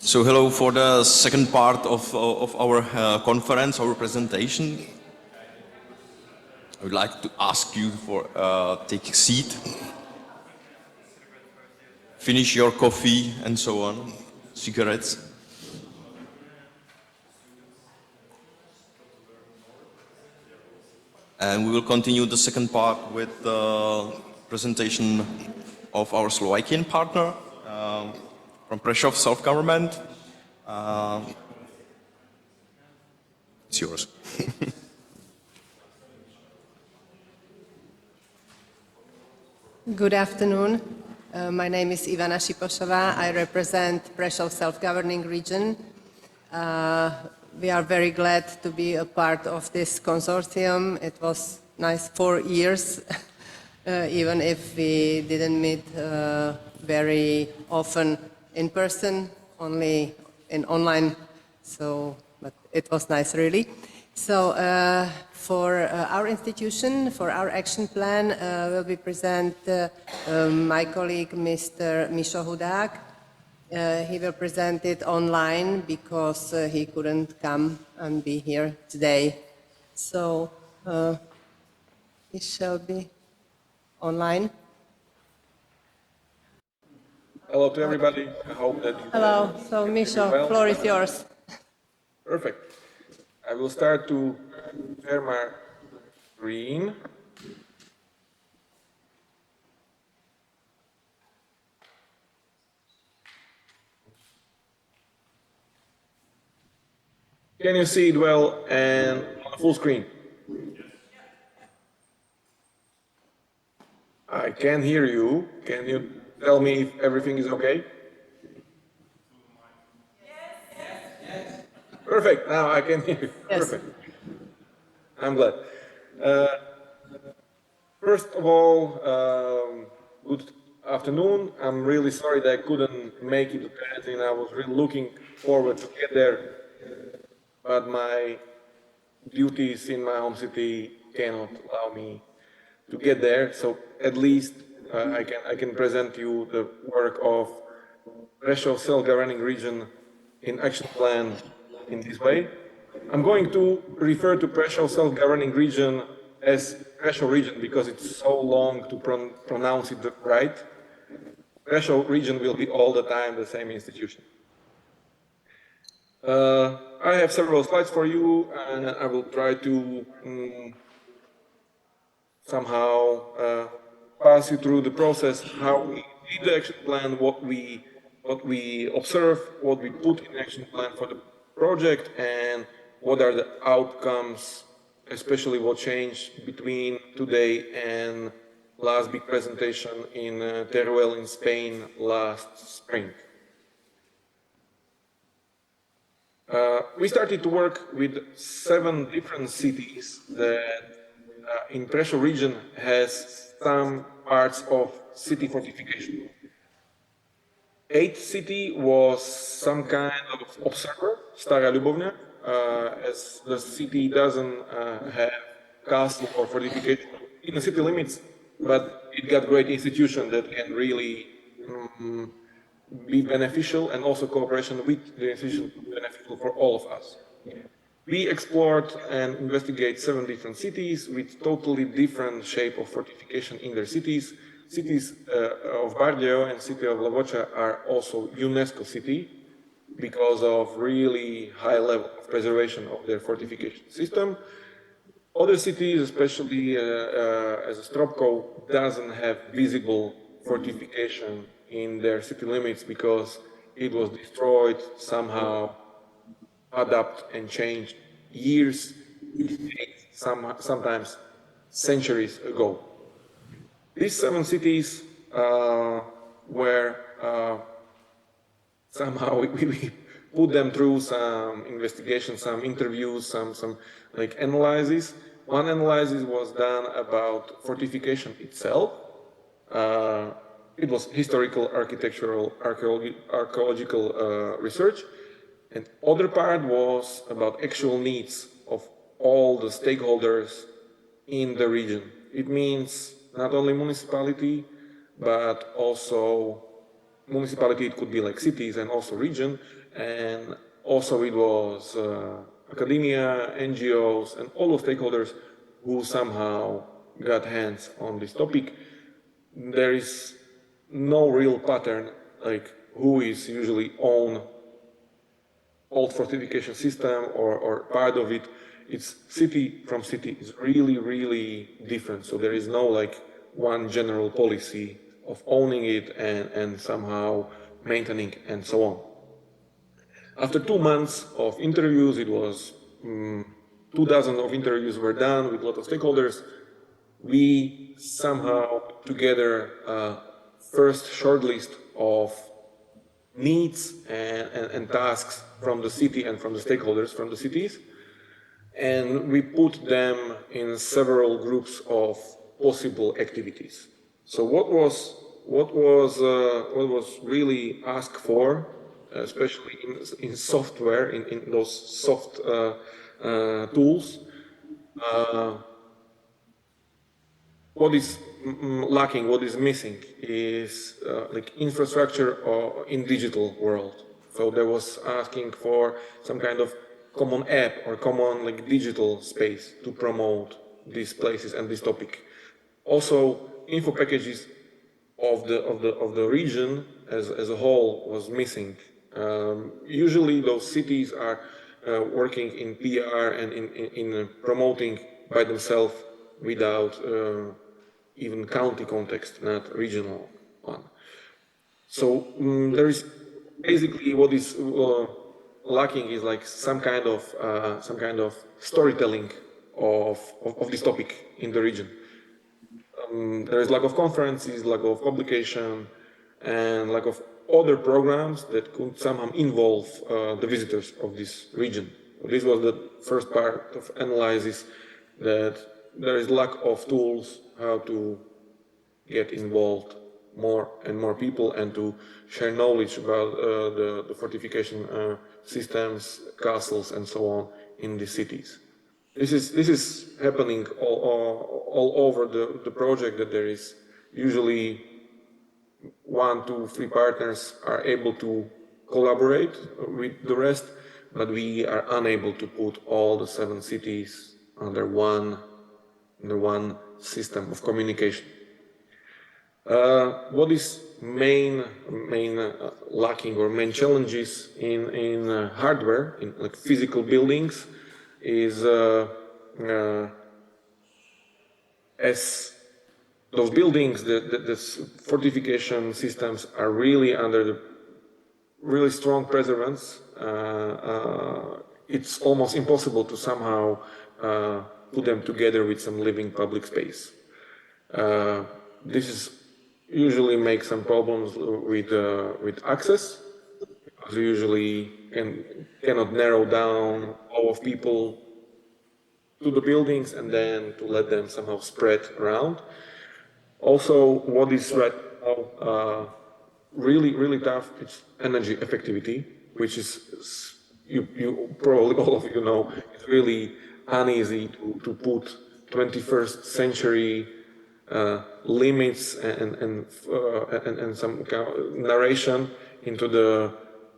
So hello for the second part of our conference, our presentation. I would like to ask you for take a seat, finish your coffee and so on, cigarettes. And we will continue the second part with the presentation of our Slovakian partner from Prešov Self-Government. It's yours. Good afternoon. My name is Ivana Šipošová. I represent Prešov Self-Governing Region. We are very glad to be a part of this consortium. It was nice 4 years, even if we didn't meet very often in person, only in online. But it was nice, really. So for our institution, for our action plan, will be present my colleague, Mr. Marián Hudák. He will present it online because he couldn't come and be here today. So it shall be online. Hello to everybody. I hope that you Hello. So Misho, well. floor is yours. Perfect. I will start to share my screen. Can you see it well and on full screen? I can hear you. Can you tell me if everything is okay? Yes. Perfect. Now I can hear you. Yes. Perfect. I'm glad. First of all, good afternoon. I'm really sorry that I couldn't make it to Terezín. I was really looking forward to get there, but my duties in my home city cannot allow me to get there. So at least I can present you the work of Prešov Self-Governing Region in action plan in this way. I'm going to refer to Prešov Self-Governing Region as Prešov Region because it's so long to pronounce it right. Prešov Region will be all the time the same institution. I have several slides for you, and I will try to somehow pass you through the process, how we did the action plan, what we observe, what we put in action plan for the project, and what are the outcomes, especially what changed between today and last big presentation in Teruel in Spain last spring. We started to work with 7 different cities that in Prešov region has some parts of city fortification. 8th city was some kind of observer, Stará Ľubovňa, as the city doesn't have castle or fortification in the city limits, but it got great institution that can really be beneficial, and also cooperation with the institution beneficial for all of us. We explored and investigate 7 different cities with totally different shape of fortification in their cities. Cities of Bardejov and city of Levoča are also UNESCO city because of really high level of preservation of their fortification system. Other cities, especially as Stropkov, doesn't have visible fortification in their city limits because it was destroyed, somehow adapt and changed years, sometimes centuries ago. These 7 cities were somehow we put them through some investigation, some interviews, some like analysis. One analysis was done about fortification itself. It was historical, architectural, archaeological research. And other part was about actual needs of all the stakeholders in the region. It means not only municipality, but also municipality, it could be like cities and also region, and also it was academia, NGOs, and all the stakeholders who somehow got hands on this topic. There is no real pattern, like who is usually on old fortification system or part of it. It's city from city is really, really different. So there is no like one general policy of owning it and somehow maintaining and so on. After 2 months of interviews, it was 2,000 of interviews were done with a lot of stakeholders. We somehow put together a first shortlist of needs and tasks from the city and from the stakeholders from the cities, and we put them in several groups of possible activities. So what was really asked for, especially in software, in those soft tools, what is lacking, what is missing is like infrastructure in digital world. So there was asking for some kind of common app or common like digital space to promote these places and this topic. Also, info packages of the region as a whole was missing. Usually those cities are working in PR and in promoting by themselves without even county context, not regional one. So there is basically what is lacking is like some kind of storytelling of this topic in the region. There is lack of conferences, lack of publication, and lack of other programs that could somehow involve the visitors of this region. This was the first part of analysis, that there is lack of tools how to get involved more and more people and to share knowledge about the fortification systems, castles, and so on in the cities. This is happening all over the project, that there is usually 1, 2, 3 partners are able to collaborate with the rest, but we are unable to put all the 7 cities under one system of communication. What is main lacking or main challenges in hardware, in like physical buildings, is as those buildings, the fortification systems are really under the really strong preservance. It's almost impossible to somehow put them together with some living public space. This is usually makes some problems with access, because you usually cannot narrow down all of people to the buildings and then to let them somehow spread around. Also, what is right now really tough, it's energy effectivity, which is you probably all of you know, it's really uneasy to put 21st century limits and some kind of narration into the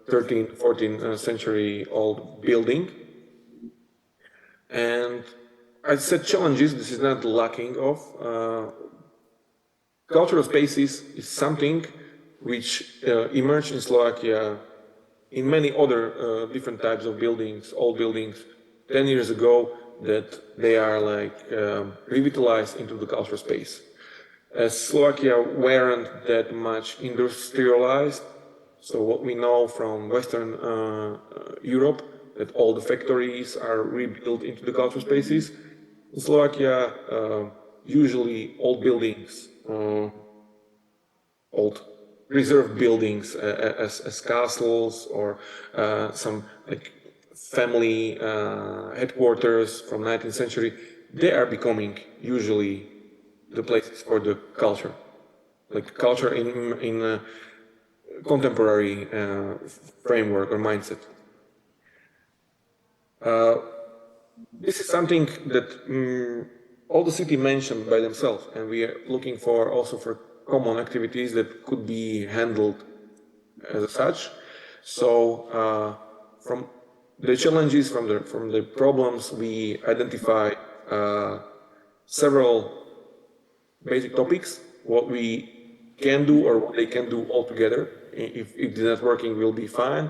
13th, 14th century old building. And I said challenges, this is not lacking of. Cultural spaces is something which emerged in Slovakia in many other different types of buildings, old buildings, 10 years ago, that they are like revitalized into the cultural space. As Slovakia weren't that much industrialized, so what we know from Western Europe, that all the factories are rebuilt into the cultural spaces. In Slovakia, usually old buildings, old reserve buildings as castles or some like family headquarters from 19th century, they are becoming usually the places for the culture, like culture in a contemporary framework or mindset. This is something that all the city mentioned by themselves, and we are looking for also for common activities that could be handled as such. So from the challenges, from the problems, we identify several basic topics, what we can do or what they can do all together. If it's not working, we'll be fine.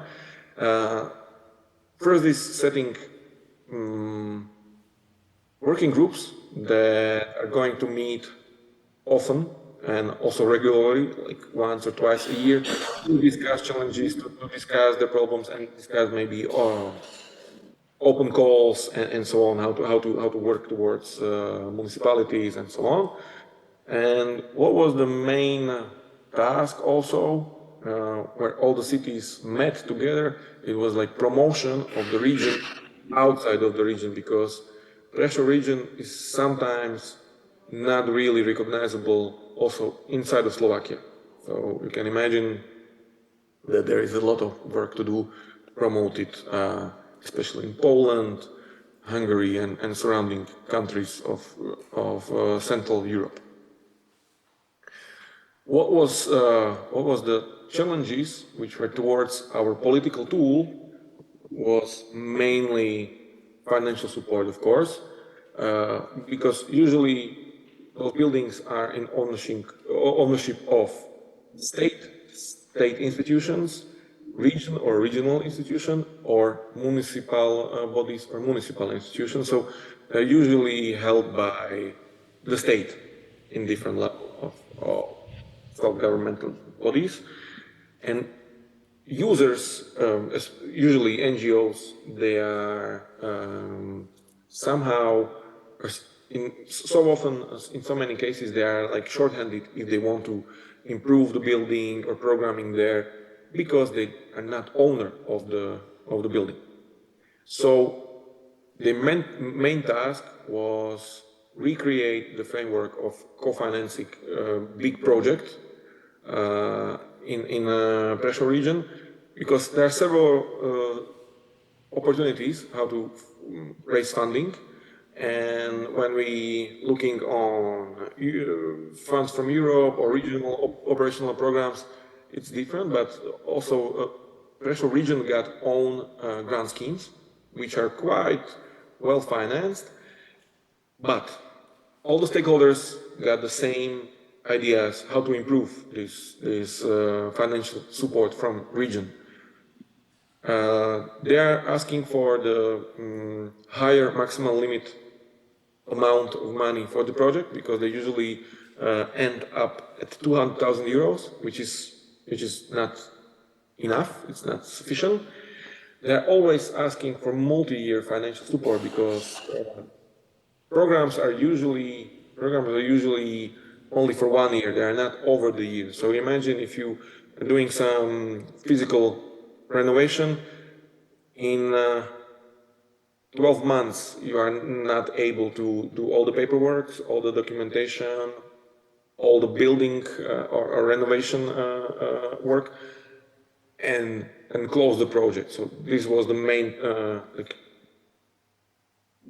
First is setting working groups that are going to meet often and also regularly, like once or twice a year, to discuss challenges, to discuss the problems, and discuss maybe open calls and so on, how to work towards municipalities and so on. And what was the main task also, where all the cities met together? It was like promotion of the region outside of the region, because Prešov region is sometimes not really recognizable also inside of Slovakia. So you can imagine that there is a lot of work to do to promote it, especially in Poland, Hungary, and surrounding countries of Central Europe. What was the challenges which were towards our political tool was mainly financial support, of course, because usually those buildings are in ownership of state institutions, region or regional institution, or municipal bodies or municipal institutions. So they're usually held by the state in different levels of self-governmental bodies. And users, usually NGOs, they are somehow, so often, in so many cases, they are like shorthanded if they want to improve the building or programming there, because they are not owner of the building. So the main task was recreate the framework of co-financing big projects in Prešov region, because there are several opportunities how to raise funding. And when we looking on funds from Europe or regional operational programs, it's different, but also Prešov region got own grant schemes, which are quite well financed, but all the stakeholders got the same ideas how to improve this financial support from region. They are asking for the higher maximum limit amount of money for the project, because they usually end up at 200,000 euros, which is not enough, it's not sufficient. They're always asking for multi-year financial support, because programs are usually only for 1 year, they are not over the year. So imagine if you are doing some physical renovation, in 12 months you are not able to do all the paperwork, all the documentation, all the building or renovation work, and close the project. So this was the main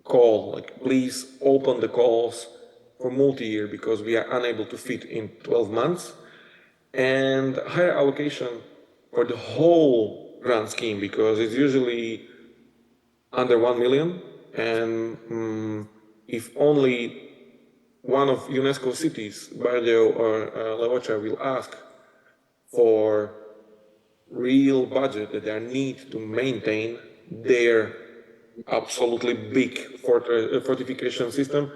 call, like, please open the calls for multi-year, because we are unable to fit in 12 months, and higher allocation for the whole grant scheme, because it's usually under 1 million, and if only one of UNESCO cities, Bardejov or Levoča, will ask for real budget that they need to maintain their absolutely big fortification system,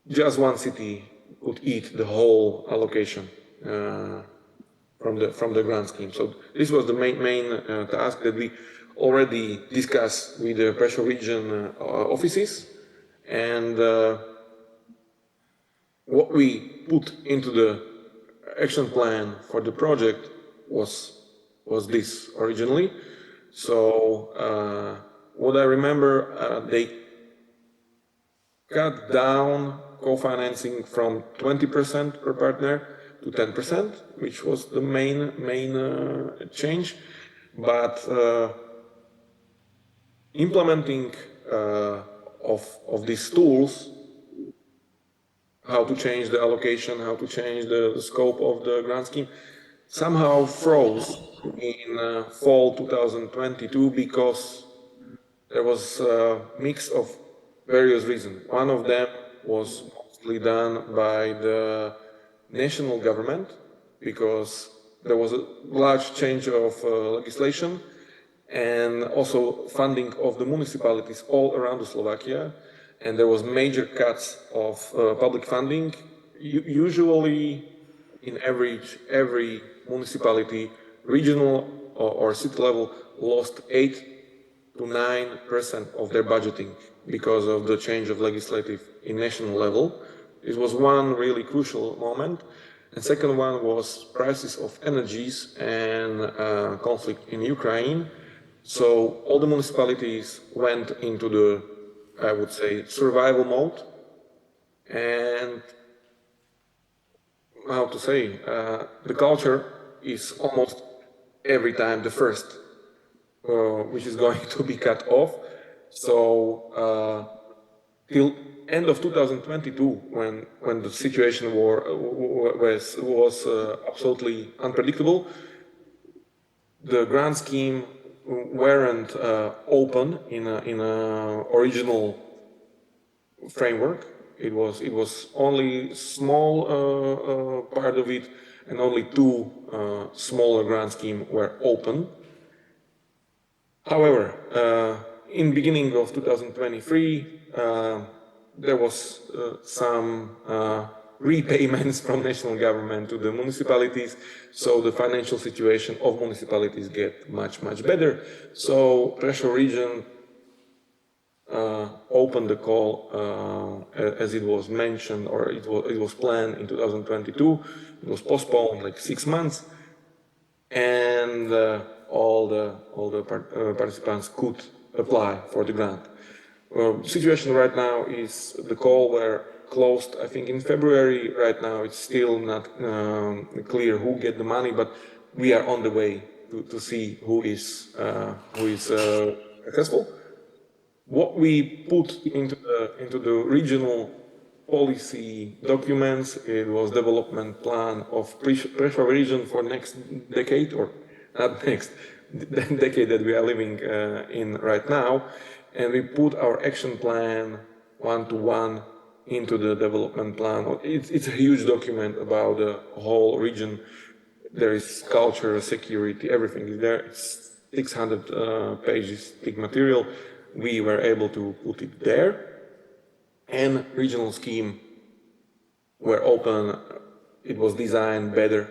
just one city could eat the whole allocation from the grant scheme. So this was the main task that we already discussed with the Prešov region offices, and what we put into the action plan for the project was this originally. So what I remember, they cut down co-financing from 20% per partner to 10%, which was the main change. But implementing of these tools, how to change the allocation, how to change the scope of the grant scheme, somehow froze in fall 2022 because there was a mix of various reasons. One of them was mostly done by the national government because there was a large change of legislation and also funding of the municipalities all around the Slovakia, and there was major cuts of public funding. Usually, in average, every municipality, regional or city level, lost 8 to 9% of their budgeting because of the change of legislative in national level. This was one really crucial moment. And second one was prices of energies and conflict in Ukraine. So all the municipalities went into the, I would say, survival mode. And how to say, the culture is almost every time the first, which is going to be cut off. So till end of 2022, when the situation was absolutely unpredictable, the grant scheme weren't open in a original framework. It was only small part of it, and only two smaller grant schemes were open. However, in beginning of 2023, there was some repayments from national government to the municipalities, so the financial situation of municipalities get much better. So Prešov region opened the call as it was mentioned, or it was planned in 2022. It was postponed like 6 months, and all the participants could apply for the grant. Situation right now is the call were closed, I think, in February. Right now, it's still not clear who get the money, but we are on the way to see who is successful. What we put into the regional policy documents, it was development plan of Prešov region for next decade, or not next, the decade that we are living in right now. And we put our action plan one-to-one into the development plan. It's a huge document about the whole region. There is culture, security, everything is there. It's 600 pages thick material. We were able to put it there. And regional scheme were open. It was designed better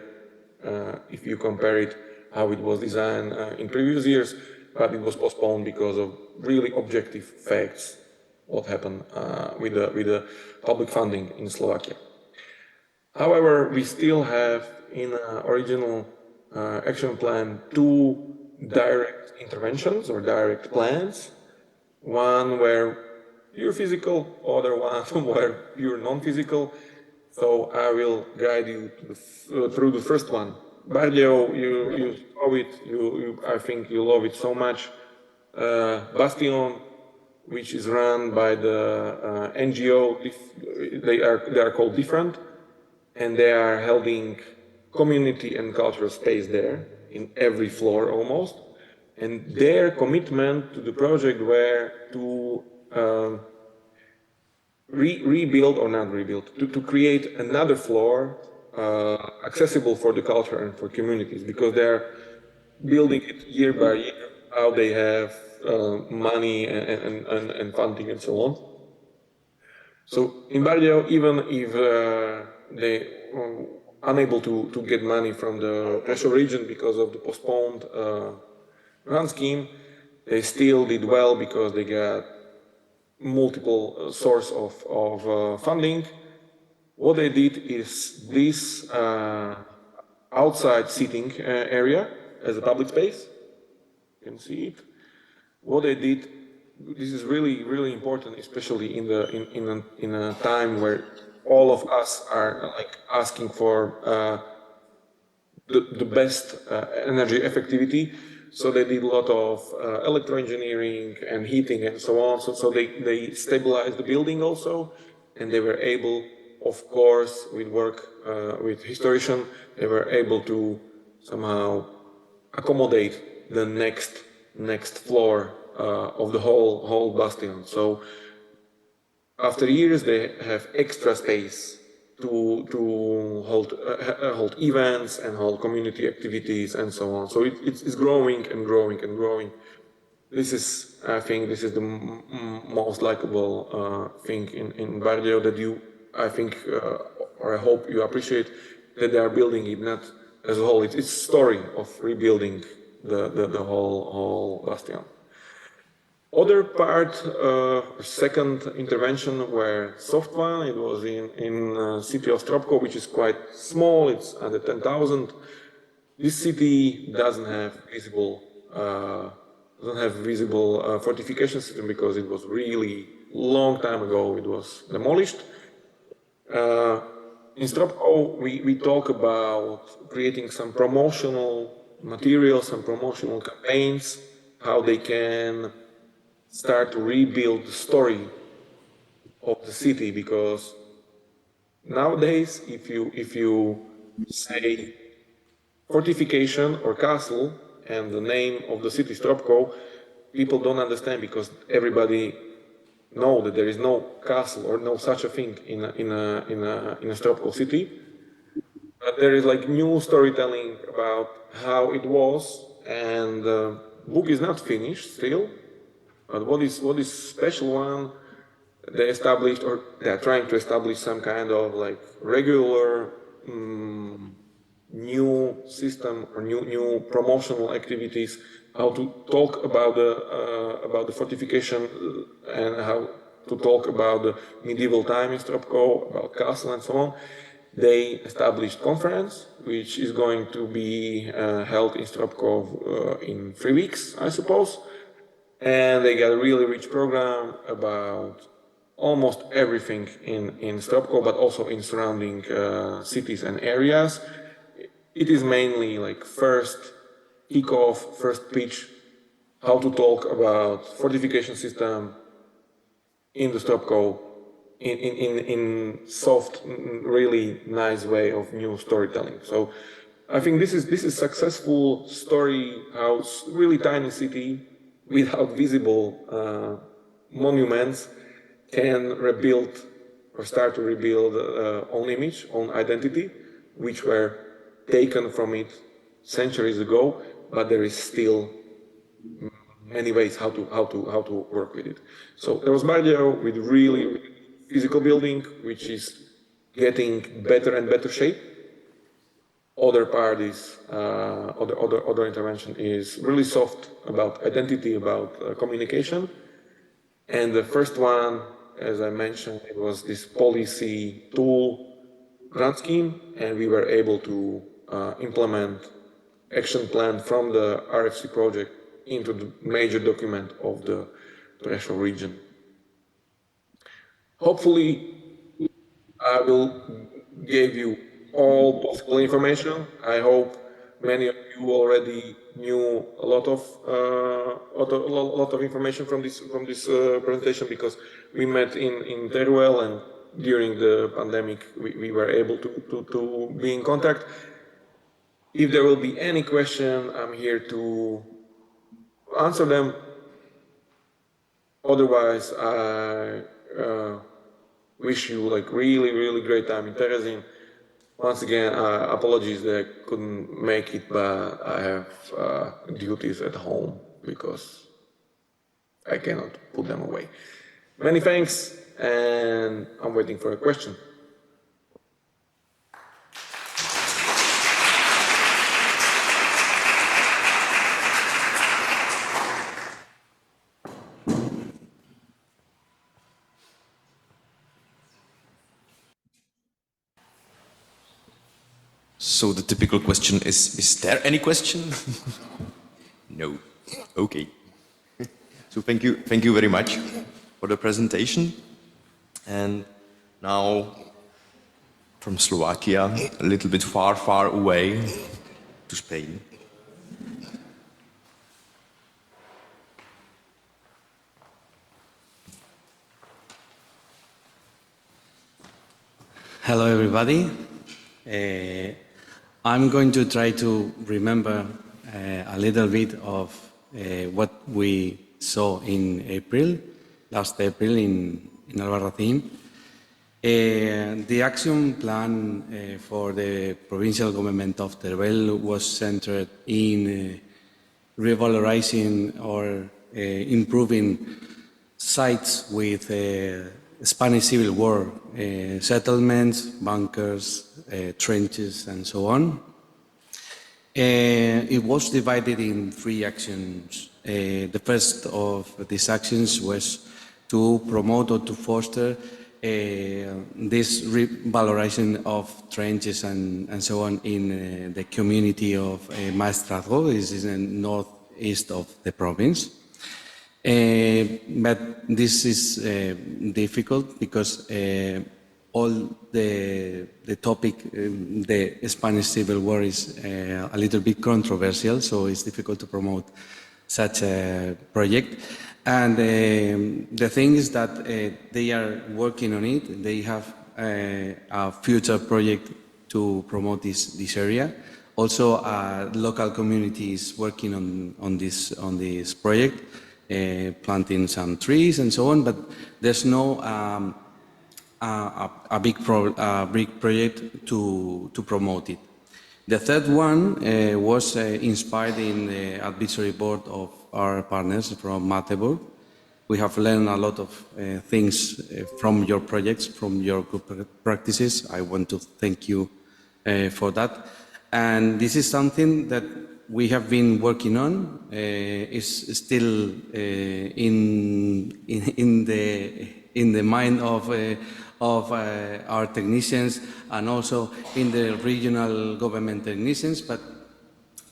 if you compare it how it was designed in previous years, but it was postponed because of really objective facts what happened with the public funding in Slovakia. However, we still have in original action plan 2 direct interventions or direct plans. One were pure physical, other one were pure non-physical. So I will guide you through the first one. Bardejov, you saw it, I think you love it so much. Bastion, which is run by the NGO, they are called Different, and they are holding community and cultural space there in every floor almost. And their commitment to the project were to rebuild or not rebuild, to create another floor accessible for the culture and for communities, because they're building it year by year, how they have money and funding and so on. So in Bardejov, even if they were unable to get money from the Prešov region because of the postponed grant scheme, they still did well because they got multiple source of funding. What they did is this outside seating area as a public space. You can see it. What they did, this is really important, especially in a time where all of us are like asking for the best energy effectivity. So they did a lot of electroengineering and heating and so on. So they stabilized the building also, and they were able, of course, with work with historian, they were able to somehow accommodate the next floor of the whole Bastion. So after years, they have extra space to hold events and hold community activities and so on. So it's growing and growing and growing. I think this is the most likable thing in Bardejov that I think, or I hope you appreciate that they are building it not as a whole. It's a story of rebuilding the whole Bastion. Other part, second intervention were soft one. It was in city of Stropkov, which is quite small. It's under 10,000. This city doesn't have visible fortification system because it was really long time ago. It was demolished. In Stropkov, we talk about creating some promotional materials, some promotional campaigns, how they can start to rebuild the story of the city, because nowadays, if you say fortification or castle and the name of the city Stropkov, people don't understand because everybody know that there is no castle or no such a thing in a Stropkov city. But there is like new storytelling about how it was, and the book is not finished still. But what is special one, they established, or they are trying to establish some kind of like regular new system or new promotional activities, how to talk about the fortification and how to talk about the medieval time in Stropkov, about castle and so on. They established conference, which is going to be held in Stropkov in 3 weeks, I suppose. And they got a really rich program about almost everything in Stropkov, but also in surrounding cities and areas. It is mainly like first kickoff, first pitch, how to talk about fortification system in the Stropkov in soft, really nice way of new storytelling. So I think this is successful story how really tiny city without visible monuments can rebuild or start to rebuild own image, own identity, which were taken from it centuries ago, but there is still many ways how to work with it. So there was Bardejov with really physical building, which is getting better and better shape. Other part is other intervention is really soft about identity, about communication. And the first one, as I mentioned, it was this policy tool grant scheme, and we were able to implement action plan from the RFC project into the major document of the Prešov region. Hopefully, I will give you all possible information. I hope many of you already knew a lot of information from this presentation, because we met in Teruel, and during the pandemic we were able to be in contact. If there will be any question, I'm here to answer them. Otherwise, I wish you like really great time in Terezín. Once again, apologies that I couldn't make it, but I have duties at home because I cannot put them away. Many thanks, and I'm waiting for a question. So the typical question is there any question? No. Okay. So thank you very much for the presentation. And now from Slovakia, a little bit far away to Spain. Hello everybody. I'm going to try to remember a little bit of what we saw in April, last April in Albarracín. The action plan for the provincial government of Teruel was centered in revalorizing or improving sites with Spanish Civil War settlements, bunkers, trenches, and so on. It was divided in 3 actions. The first of these actions was to promote or to foster this revalorization of trenches and so on in the community of Maestrazgo. This is in the northeast of the province. But this is difficult because all the topic, the Spanish Civil War, is a little bit controversial, so it's difficult to promote such a project. And the thing is that they are working on it. They have a future project to promote this area. Also, local community is working on this project, planting some trees and so on. But there's no a big project to promote it. The third one was inspired in the advisory board of our partners from Magdeburg. We have learned a lot of things from your projects, from your good practices. I want to thank you for that. And this is something that we have been working on. Is still in the mind of our technicians and also in the regional government technicians, but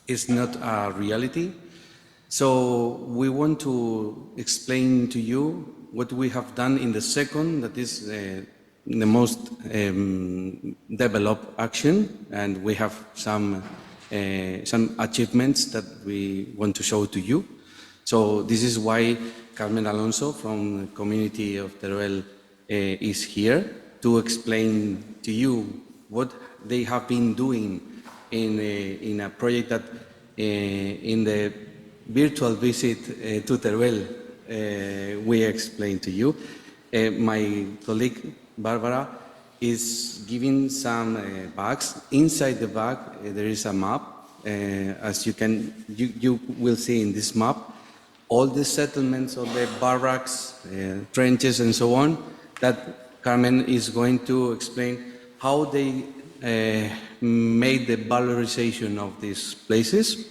it's not a reality. So we want to explain to you what we have done in the second, that is the most developed action, and we have some achievements that we want to show to you. So this is why Carmen Alonso from the community of Teruel is here to explain to you what they have been doing in a project that in the virtual visit to Teruel we explained to you. My colleague Barbara is giving some bags. Inside the bag there is a map. As you will see in this map, all the settlements, all the barracks, trenches and so on, that Carmen is going to explain how they made the valorization of these places.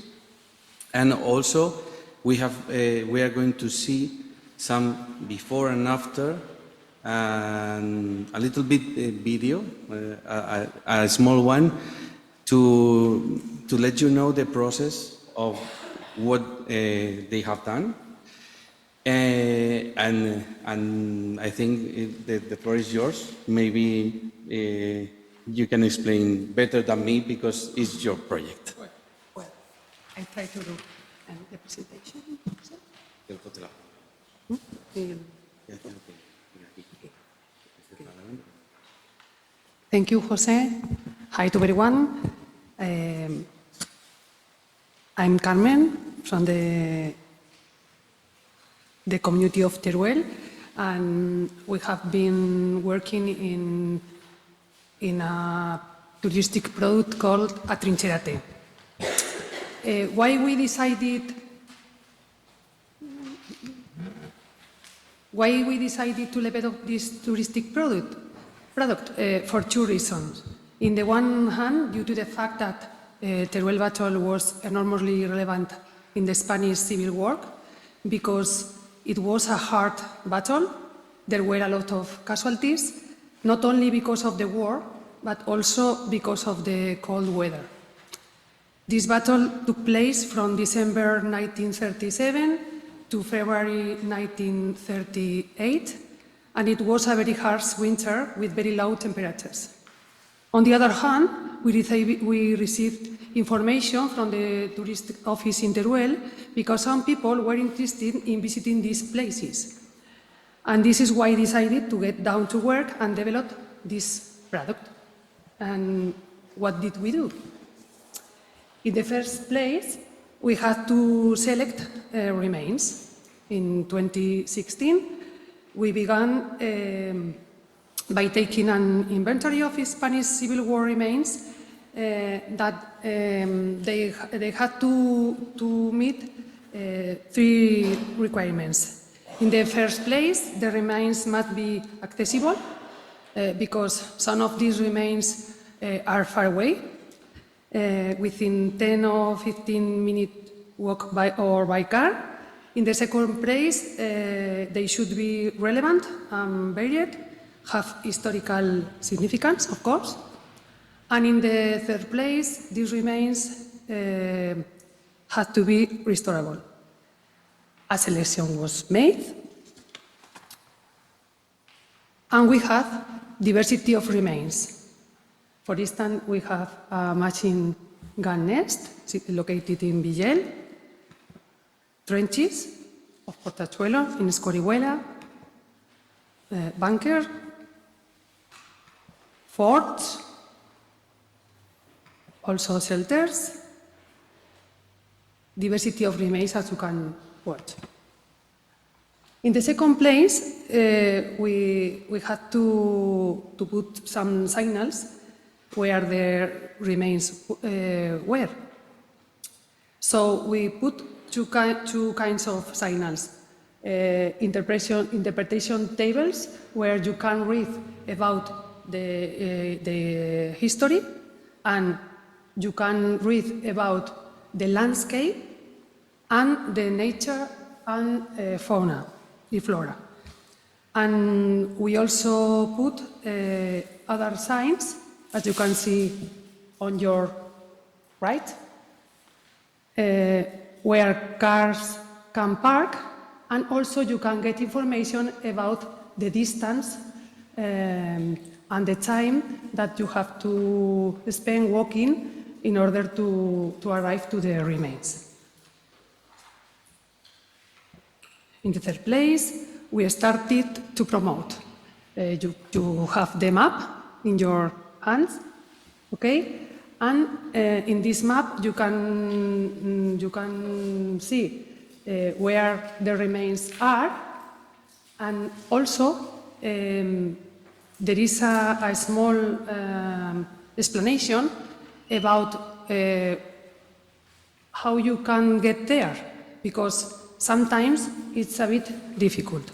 And also we are going to see some before and after, and a little bit video, a small one, to let you know the process of what they have done. And I think the floor is yours. Maybe you can explain better than me because it's your project. Well, I try to do the presentation. Thank you, Jose. Hi to everyone. I'm Carmen from the community of Teruel, and we have been working in a touristic product called a trincherate. Why we decided to develop this touristic product? For 2 reasons. In the one hand, due to the fact that Teruel battle was enormously relevant in the Spanish Civil War, because it was a hard battle. There were a lot of casualties, not only because of the war, but also because of the cold weather. This battle took place from December 1937 to February 1938, and it was a very harsh winter with very low temperatures. On the other hand, we received information from the tourist office in Teruel because some people were interested in visiting these places. And this is why I decided to get down to work and develop this product. And what did we do? In the first place, we had to select remains. In 2016, we began by taking an inventory of Spanish Civil War remains that they had to meet 3 requirements. In the first place, the remains must be accessible because some of these remains are far away, within 10 or 15-minute walk by car. In the second place, they should be relevant and varied, have historical significance, of course. And in the third place, these remains had to be restorable. A selection was made, and we have diversity of remains. For instance, we have a machine gun nest located in Villel, trenches of Portachuelo in Escorihuela, bunker, forts, also shelters, diversity of remains as you can watch. In the second place, we had to put some signals where the remains were. So we put two kinds of signals. Interpretation tables, where you can read about the history, and you can read about the landscape and the nature and fauna, the flora. And we also put other signs, as you can see on your right, where cars can park, and also you can get information about the distance and the time that you have to spend walking in order to arrive to the remains. In the third place, we started to promote. You have the map in your hands, okay? And in this map, you can see where the remains are, and also there is a small explanation about how you can get there, because sometimes it's a bit difficult.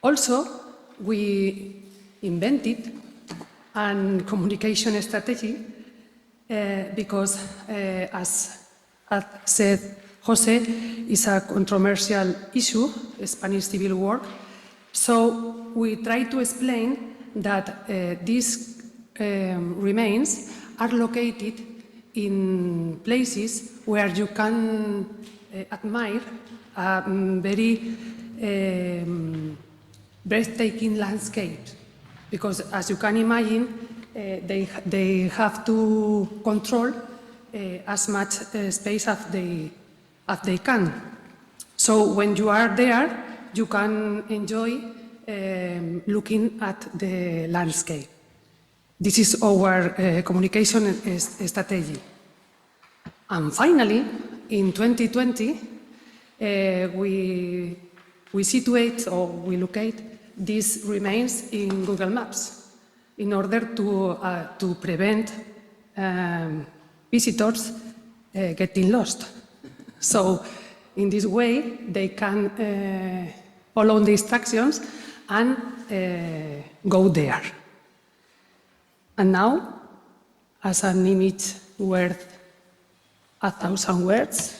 Also, we invented a communication strategy because, as had said Jose, it's a controversial issue, the Spanish Civil War. So we try to explain that these remains are located in places where you can admire a very breathtaking landscape, because as you can imagine, they have to control as much space as they can. So when you are there, you can enjoy looking at the landscape. This is our communication strategy. And finally, in 2020, we situate or we locate these remains in Google Maps in order to prevent visitors getting lost. So in this way, they can follow the instructions and go there. And now, as an image worth 1,000 words,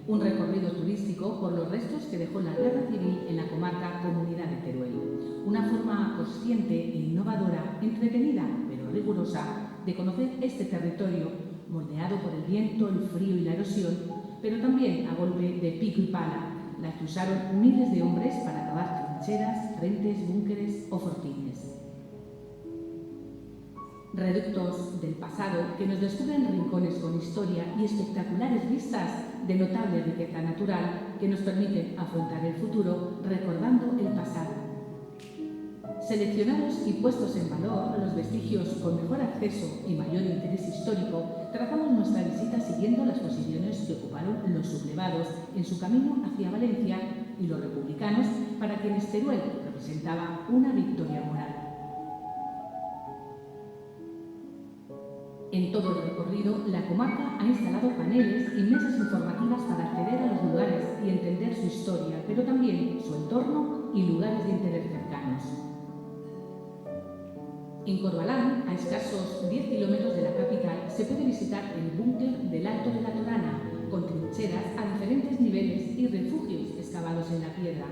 un recorrido turístico por los restos que dejó la Guerra Civil en la comarca Comunidad de Teruel. Una forma consciente e innovadora, entretenida pero rigurosa, de conocer este territorio, moldeado por el viento, el frío y la erosión, pero también a golpe de pico y pala, la que usaron miles de hombres para cavar trincheras, frentes, búnkeres o fortines. Reductos del pasado que nos descubren rincones con historia y espectaculares vistas de notable riqueza natural que nos permiten afrontar el futuro recordando el pasado. Seleccionados y puestos en valor los vestigios con mejor acceso y mayor interés histórico, trazamos nuestra visita siguiendo las posiciones que ocuparon los sublevados en su camino hacia Valencia y los republicanos, para quienes Teruel representaba una victoria moral. En todo el recorrido, la comarca ha instalado paneles y mesas informativas para acceder a los lugares y entender su historia, pero también su entorno y lugares de interés cercanos. En Corbalán, a escasos 10 kilómetros de la capital, se puede visitar el búnker del Alto de la Torana, con trincheras a diferentes niveles y refugios excavados en la piedra.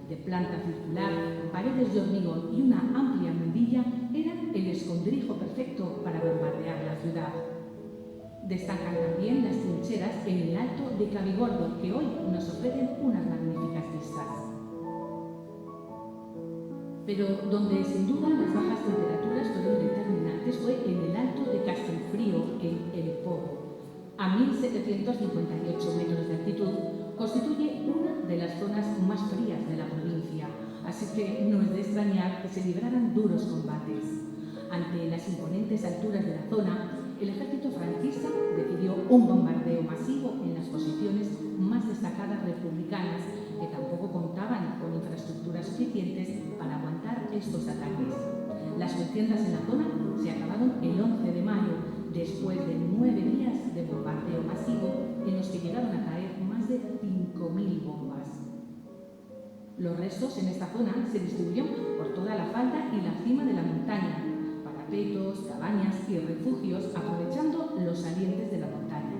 De planta circular, paredes de hormigón y una amplia muralla eran el escondrijo perfecto para bombardear la ciudad. Destacan también las trincheras en el Alto de Cabigordo, que hoy nos ofrecen unas magníficas vistas. Pero donde sin duda las bajas temperaturas fueron determinantes fue en el Alto de Castelfrío, en El Pogo. A 1758 metros de altitud, constituye una de las zonas más frías de la provincia, así que no es de extrañar que se libraran duros combates. Ante las imponentes alturas de la zona, el ejército franquista decidió un bombardeo masivo en las posiciones más destacadas republicanas, que tampoco contaban con infraestructuras suficientes para aguantar estos ataques. Las contiendas en la zona se acabaron el 11 de mayo, después de 9 días de bombardeo masivo en los que llegaron a caer más de 5.000 bombas. Los restos en esta zona se distribuyeron por toda la falda y la cima de la montaña, parapetos, cabañas y refugios, aprovechando los salientes de la montaña.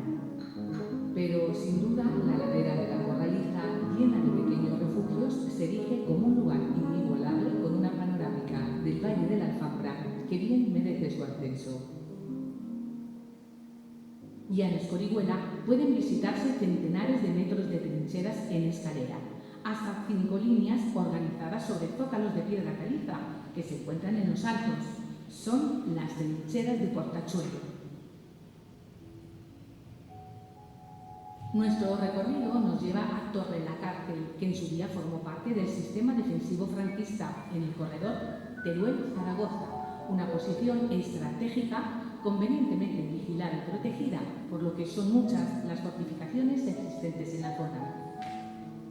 Pero sin duda la ladera de la Corraliza, llena de pequeños refugios, se erige como un lugar inigualable con una panorámica del Valle de la Alfambra que bien merece su ascenso. Ya en Escorihuela pueden visitarse centenares de metros de trincheras en escalera, hasta 5 líneas organizadas sobre zócalos de piedra caliza que se encuentran en los altos. Son las trincheras de Portachuelo. Nuestro recorrido nos lleva a Torre la Cárcel, que en su día formó parte del sistema defensivo franquista en el corredor Teruel-Zaragoza, una posición estratégica convenientemente vigilada y protegida, por lo que son muchas las fortificaciones existentes en la zona.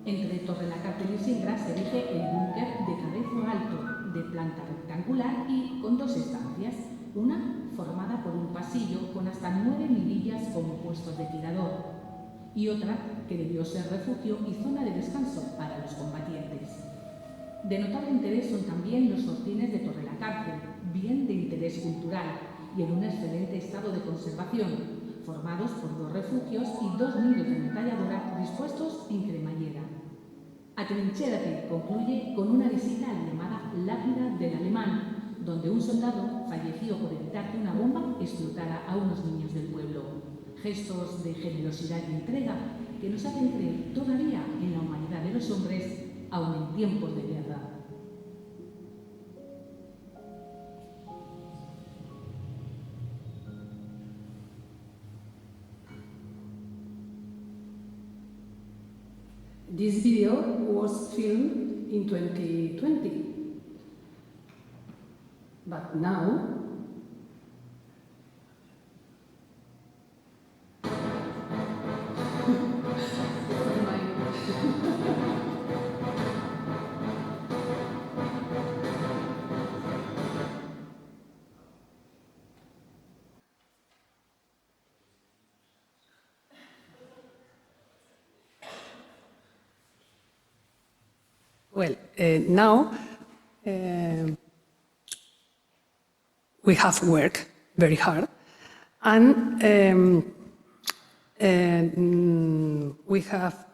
Entre Torre la Cárcel y Singra se erige el búnker de Cabezo Alto, de planta rectangular y con 2 estancias, una formada por un pasillo con hasta 9 mirillas como puestos de tirador, y otra que debió ser refugio y zona de descanso para los combatientes. De notable interés son también los fortines de Torre la Cárcel, bien de interés cultural y en un excelente estado de conservación, formados por 2 refugios y 2 nidos de ametralladora dispuestos en cremallera. Atrinchérate concluye con una visita a la llamada Lápida del Alemán, donde un soldado falleció por evitar que una bomba explotara a unos niños del pueblo. Gestos de generosidad y entrega que nos hacen creer todavía en la humanidad de los hombres, aun en tiempos de guerra. This video was filmed in 2020, but now now we have worked very hard, and we have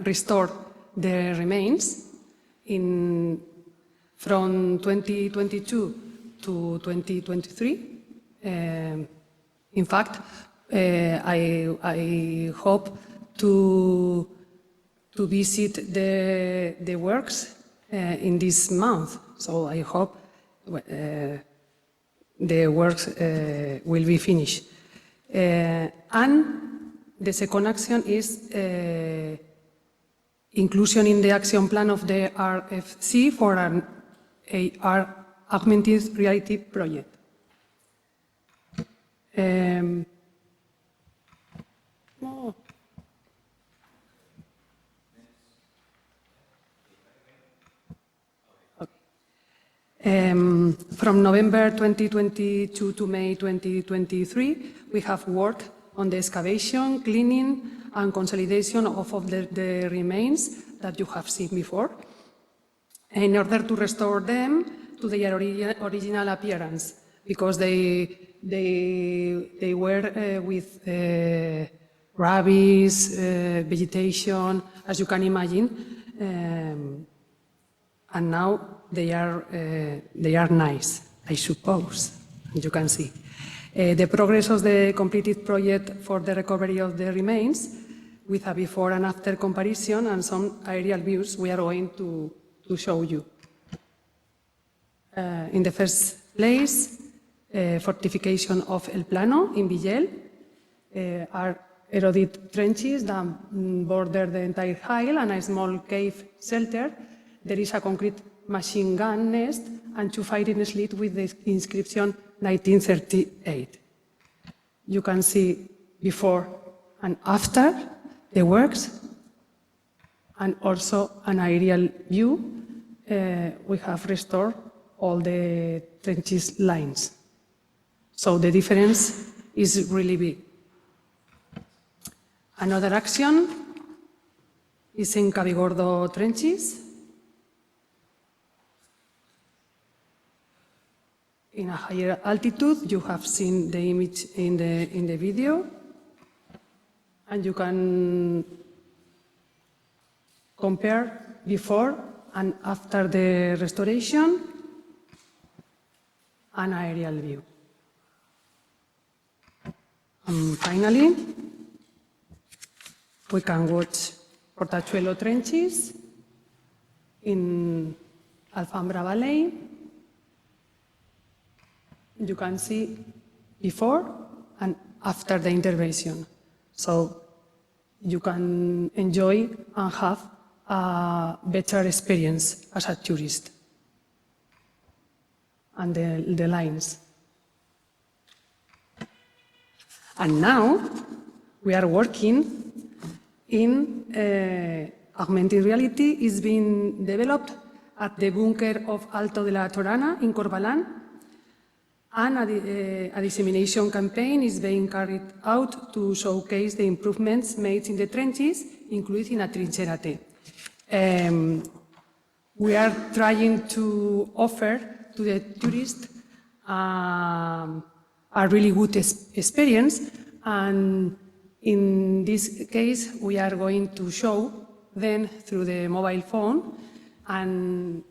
restored the remains from 2022 to 2023. In fact, I hope to visit the works in this month. So I hope the works will be finished. And the second action is inclusion in the action plan of the RFC for an AR augmented reality project. From November 2022 to May 2023, we have worked on the excavation, cleaning, and consolidation of the remains that you have seen before, in order to restore them to their original appearance, because they were with rubbish, vegetation, as you can imagine, and now they are nice, I suppose, as you can see. The progress of the completed project for the recovery of the remains, with a before and after comparison and some aerial views we are going to show you. In the first place, fortification of El Plano in Villel are eroded trenches that border the entire hill and a small cave shelter. There is a concrete machine gun nest and 2 firing slits with the inscription 1938. You can see before and after the works, and also an aerial view. We have restored all the trenches lines. So the difference is really big. Another action is in Cabigordo trenches. In a higher altitude, you have seen the image in the video, and you can compare before and after the restoration, an aerial view. And finally, we can watch Portachuelo trenches in Alfambra Valley. You can see before and after the intervention. So you can enjoy and have a better experience as a tourist. And the lines. And now we are working in augmented reality. Is being developed at the bunker of Alto de la Torana in Corbalán. And a dissemination campaign is being carried out to showcase the improvements made in the trenches, including a trincherate. We are trying to offer to the tourists a really good experience, and in this case we are going to show them through the mobile phone and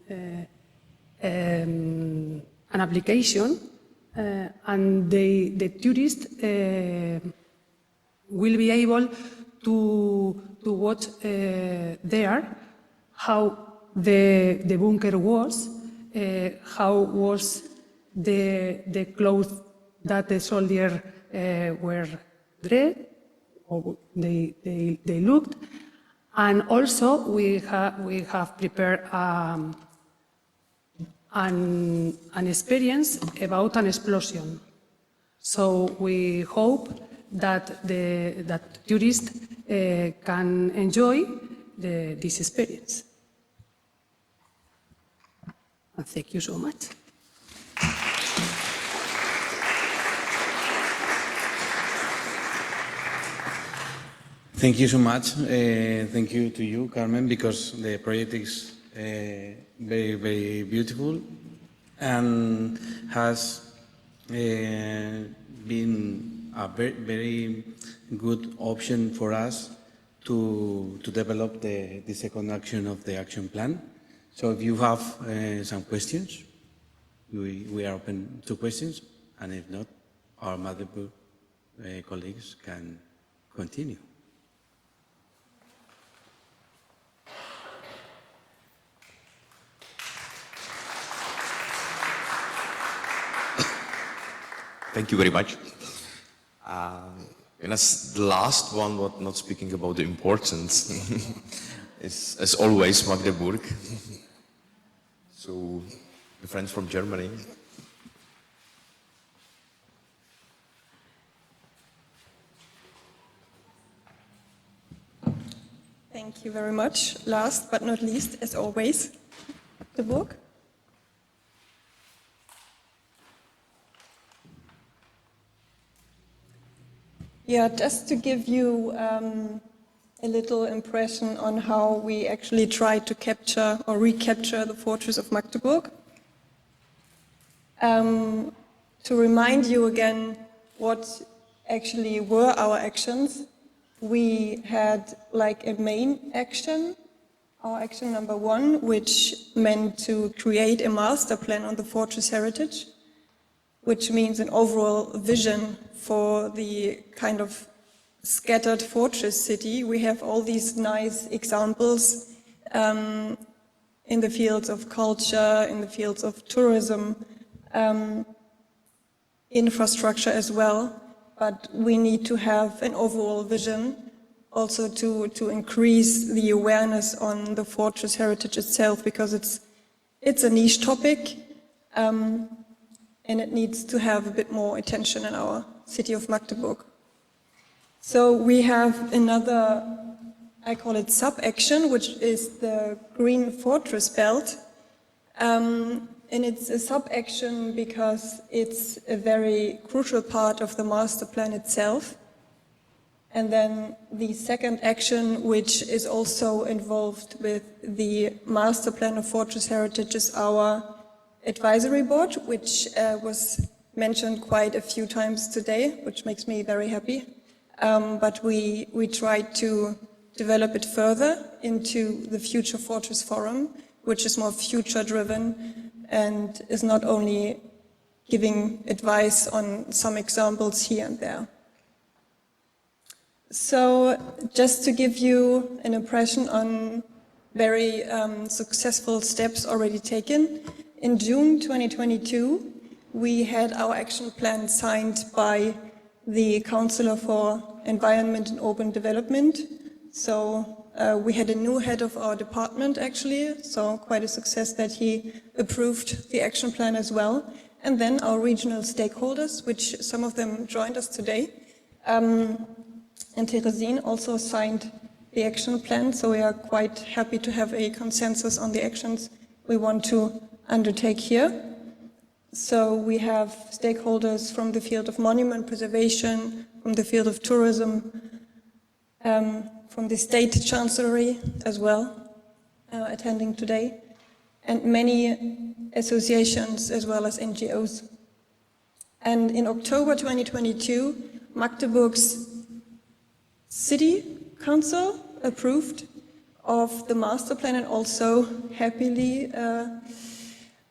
an application. And the tourist will be able to watch there how the bunker was, how was the clothes that the soldiers were dressed, or they looked, and also we have prepared an experience about an explosion. So we hope that tourists can enjoy this experience. And thank you so much. Thank you so much. Thank you to you, Carmen, because the project is very, very beautiful and has been a very, very good option for us to develop the second action of the action plan. So if you have some questions, we are open to questions, and if not, our Magdeburg colleagues can continue. Thank you very much. And as the last one, but not speaking about the importance, is as always Magdeburg. So the friends from Germany. Thank you very much. Last but not least, as always, the book. Yeah, just to give you a little impression on how we actually try to capture or recapture the fortress of Magdeburg. To remind you again what actually were our actions, we had like a main action, our action number 1, which meant to create a master plan on the fortress heritage, which means an overall vision for the kind of scattered fortress city. We have all these nice examples in the fields of culture, in the fields of tourism, infrastructure as well, but we need to have an overall vision also to increase the awareness on the fortress heritage itself, because it's a niche topic and it needs to have a bit more attention in our city of Magdeburg. So we have another, I call it sub-action, which is the Green Fortress Belt. And it's a sub-action because it's a very crucial part of the master plan itself. And then the second action, which is also involved with the master plan of fortress heritage, is our advisory board, which was mentioned quite a few times today, which makes me very happy. But we tried to develop it further into the Future Fortress Forum, which is more future-driven and is not only giving advice on some examples here and there. So just to give you an impression on very successful steps already taken, in June 2022, we had our action plan signed by the Councillor for Environment and Urban Development. So we had a new head of our department actually, so quite a success that he approved the action plan as well. And then our regional stakeholders, which some of them joined us today, and Terezín also signed the action plan, so we are quite happy to have a consensus on the actions we want to undertake here. So we have stakeholders from the field of monument preservation, from the field of tourism, from the State Chancellery as well, attending today, and many associations as well as NGOs. And in October 2022, Magdeburg's City Council approved of the master plan, and also happily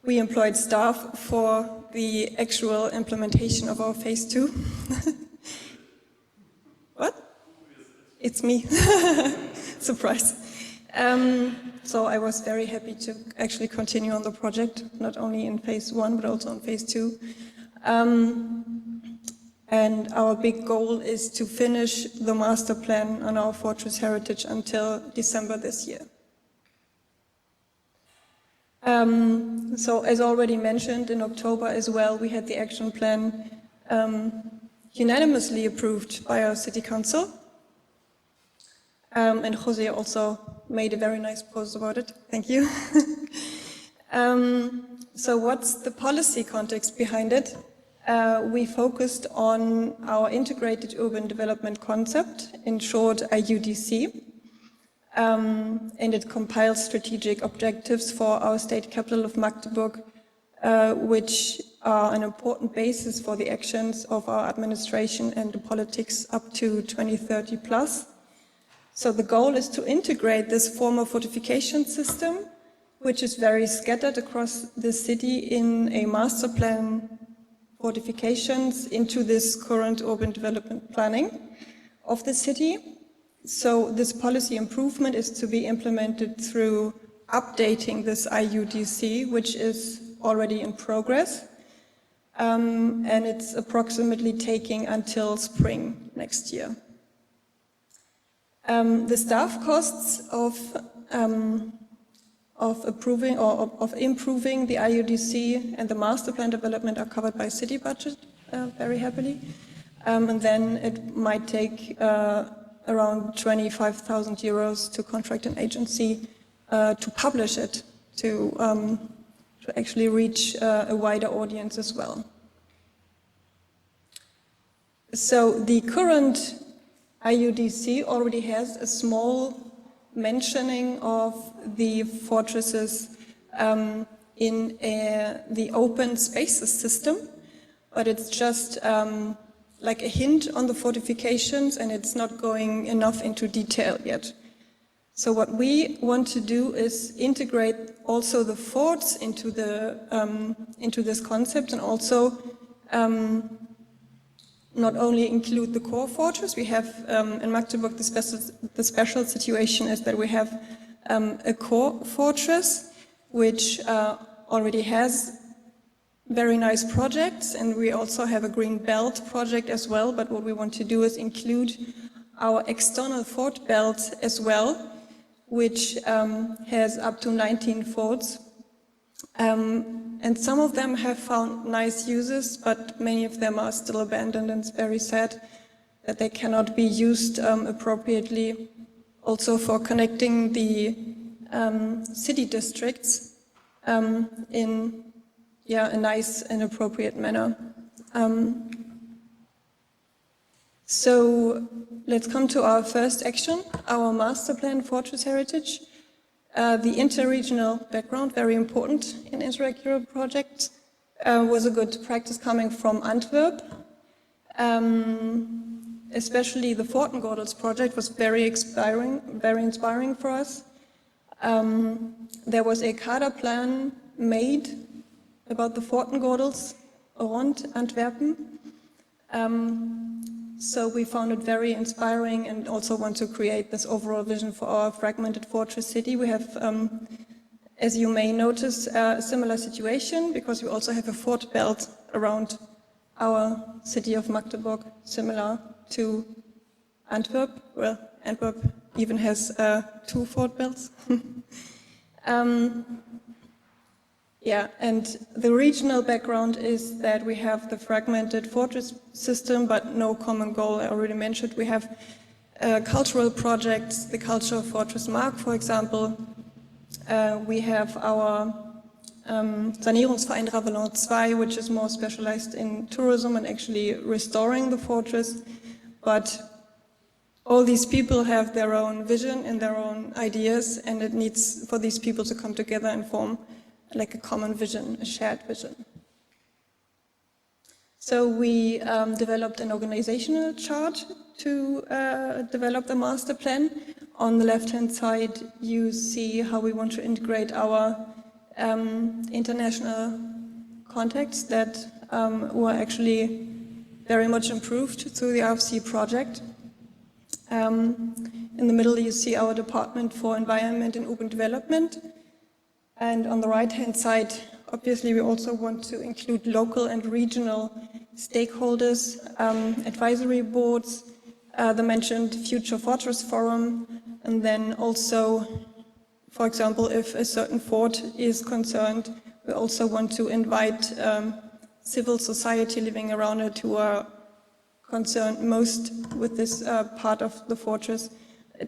we employed staff for the actual implementation of our phase 2. What? It's me. Surprise. So I was very happy to actually continue on the project, not only in phase 1, but also in phase 2. And our big goal is to finish the master plan on our fortress heritage until December this year. So as already mentioned, in October as well, we had the action plan unanimously approved by our city council. And Jose also made a very nice post about it. Thank you. So what's the policy context behind it? We focused on our integrated urban development concept, in short IUDC, and it compiles strategic objectives for our state capital of Magdeburg which are an important basis for the actions of our administration and the politics up to 2030 plus. So the goal is to integrate this former fortification system, which is very scattered across the city, in a master plan fortifications into this current urban development planning of the city. So this policy improvement is to be implemented through updating this IUDC, which is already in progress, and it's approximately taking until spring next year. The staff costs of improving the IUDC and the master plan development are covered by city budget very heavily, and then it might take around 25,000 euros to contract an agency to publish it, to actually reach a wider audience as well. So the current IUDC already has a small mentioning of the fortresses in the open spaces system, but it's just like a hint on the fortifications, and it's not going enough into detail yet. So what we want to do is integrate also the forts into this concept, and also not only include the core fortress. We have in Magdeburg the special situation is that we have a core fortress which already has very nice projects, and we also have a green belt project as well. But what we want to do is include our external fort belt as well, which has up to 19 forts. And some of them have found nice uses, but many of them are still abandoned, and it's very sad that they cannot be used appropriately also for connecting the city districts in a nice and appropriate manner. So let's come to our first action, our Masterplan Fortress Heritage. The interregional background, very important in Interreg Europe projects, was a good practice coming from Antwerp. Especially the Fortengordels project was very inspiring for us. There was a cadre plan made about the Fortengordels around Antwerpen. So we found it very inspiring, and also want to create this overall vision for our fragmented fortress city. We have, as you may notice, a similar situation, because we also have a fort belt around our city of Magdeburg, similar to Antwerp. Well, Antwerp even has 2 fort belts. And the regional background is that we have the fragmented fortress system, but no common goal. I already mentioned we have cultural projects, the Cultural Fortress Mark, for example. We have our Sanierungsverein Ravelin 2, which is more specialized in tourism and actually restoring the fortress. But all these people have their own vision and their own ideas, and it needs for these people to come together and form like a common vision, a shared vision. So we developed an organizational chart to develop the master plan. On the left-hand side, you see how we want to integrate our international contacts that were actually very much improved through the RFC project. In the middle, you see our Department for Environment and Urban Development. And on the right-hand side, obviously, we also want to include local and regional stakeholders, advisory boards, the mentioned Future Fortress Forum, and then also, for example, if a certain fort is concerned, we also want to invite civil society living around it who are concerned most with this part of the fortress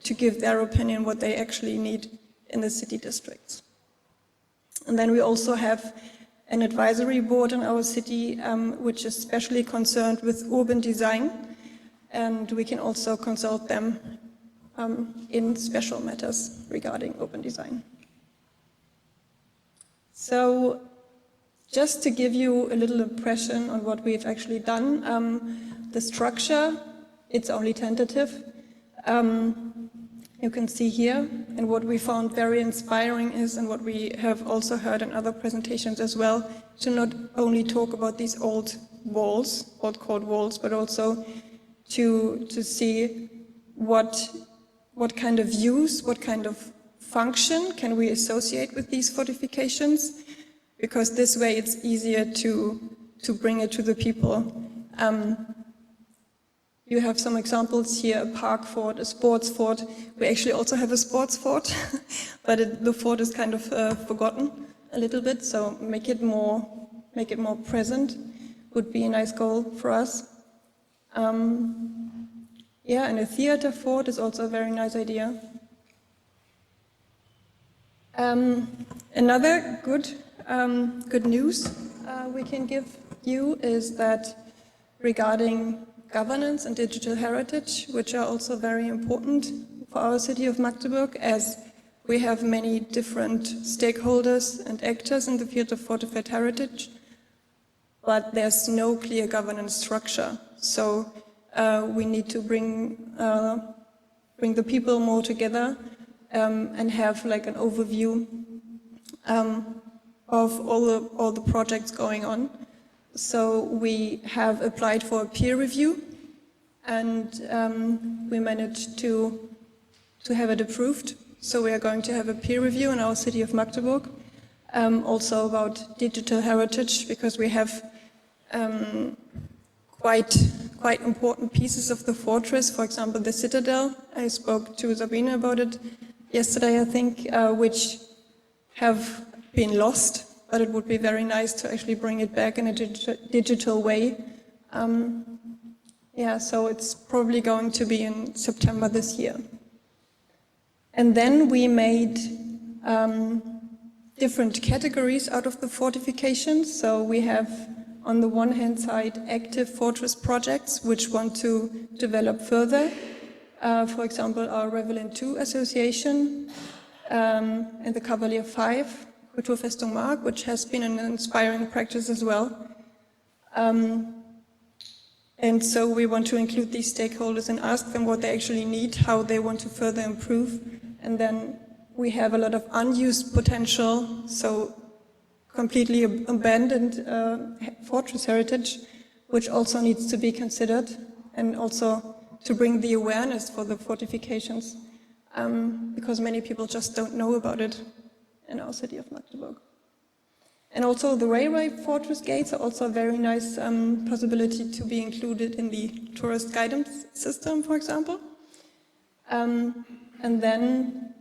to give their opinion what they actually need in the city districts. And then we also have an advisory board in our city which is specially concerned with urban design, and we can also consult them in special matters regarding urban design. So just to give you a little impression on what we've actually done, the structure, it's only tentative. You can see here, and what we found very inspiring is, and what we have also heard in other presentations as well, to not only talk about these old walls, old court walls, but also to see what kind of use, what kind of function can we associate with these fortifications, because this way it's easier to bring it to the people. You have some examples here, a park fort, a sports fort. We actually also have a sports fort, but the fort is kind of forgotten a little bit, so make it more present would be a nice goal for us. Yeah, and a theater fort is also a very nice idea. Another good news we can give you is that regarding governance and digital heritage, which are also very important for our city of Magdeburg, as we have many different stakeholders and actors in the field of fortified heritage, but there's no clear governance structure. So we need to bring the people more together and have like an overview of all the projects going on. So we have applied for a peer review, and we managed to have it approved. So we are going to have a peer review in our city of Magdeburg, also about digital heritage, because we have quite important pieces of the fortress. For example, the citadel. I spoke to Sabine about it yesterday, I think, which have been lost. But it would be very nice to actually bring it back in a digital way. Yeah, so it's probably going to be in September this year. And then we made different categories out of the fortifications. So we have, on the one hand side, active fortress projects, which want to develop further. For example, our Revelin 2 Association and the Cavalier 5. Kulturfestung Mark, which has been an inspiring practice as well. And so we want to include these stakeholders and ask them what they actually need, how they want to further improve. And then we have a lot of unused potential, so completely abandoned fortress heritage, which also needs to be considered, and also to bring the awareness for the fortifications, because many people just don't know about it in our city of Magdeburg. And also the railway fortress gates are also a very nice possibility to be included in the tourist guidance system, for example. And then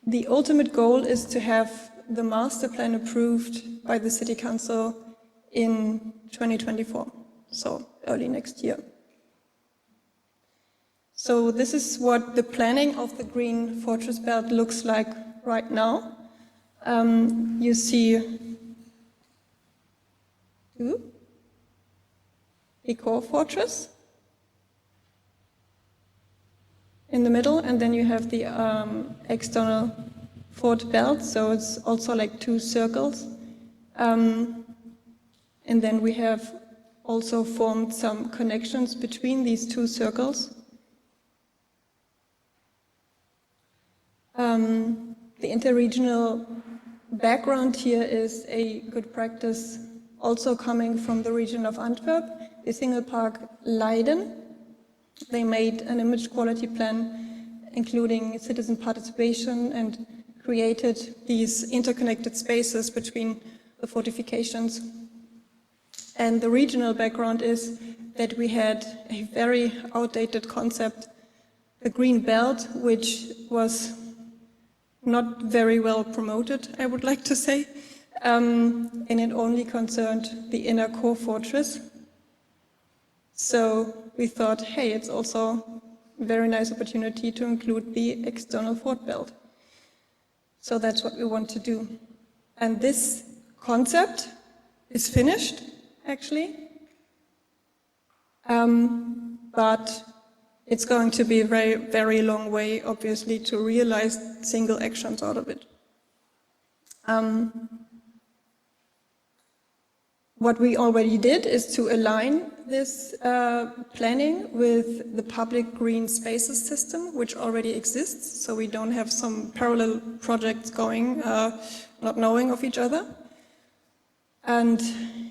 the ultimate goal is to have the master plan approved by the city council in 2024, so early next year. So this is what the planning of the Green Fortress Belt looks like right now. You see the core fortress in the middle, and then you have the external fort belt, so it's also like two circles. And then we have also formed some connections between these two circles. The interregional background here is a good practice also coming from the region of Antwerp, the single park Leiden. They made an image quality plan including citizen participation and created these interconnected spaces between the fortifications. And the regional background is that we had a very outdated concept, the green belt, which was not very well promoted, I would like to say, and it only concerned the inner core fortress. So we thought, hey, it's also a very nice opportunity to include the external fort belt. So that's what we want to do. And this concept is finished, actually, but it's going to be a very, very long way, obviously, to realize single actions out of it. what we already did is to align this planning with the public green spaces system, which already exists, so we don't have some parallel projects going, not knowing of each other. And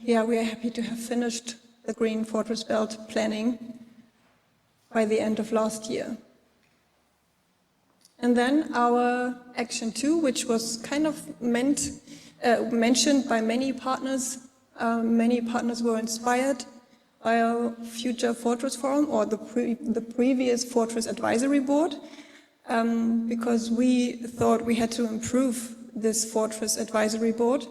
yeah, we are happy to have finished the Green Fortress Belt planning by the end of last year. And then our Action 2, which was kind of mentioned by many partners. Many partners were inspired by our future Fortress Forum or the previous Fortress Advisory Board, because we thought we had to improve this Fortress Advisory Board.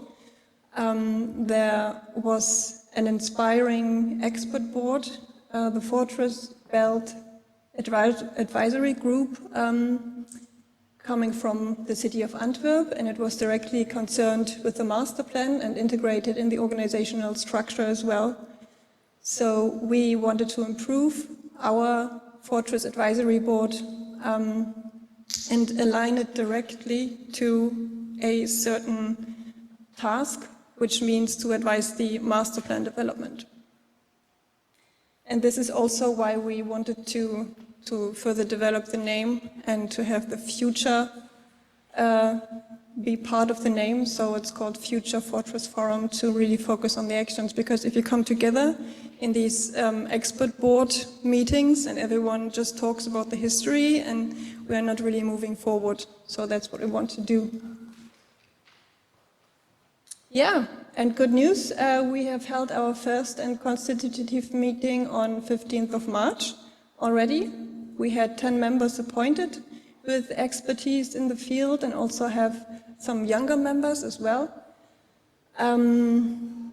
There was an inspiring expert board, the Fortress Belt Advisory Group, coming from the city of Antwerp, and it was directly concerned with the master plan and integrated in the organizational structure as well. So we wanted to improve our Fortress Advisory Board and align it directly to a certain task, which means to advise the master plan development. And this is also why we wanted to further develop the name and to have the future be part of the name. So it's called Future Fortress Forum, to really focus on the actions. Because if you come together in these expert board meetings and everyone just talks about the history, and we are not really moving forward. So that's what we want to do. Yeah, and good news, we have held our first and constitutive meeting on 15th of March already. We had 10 members appointed with expertise in the field and also have some younger members as well. And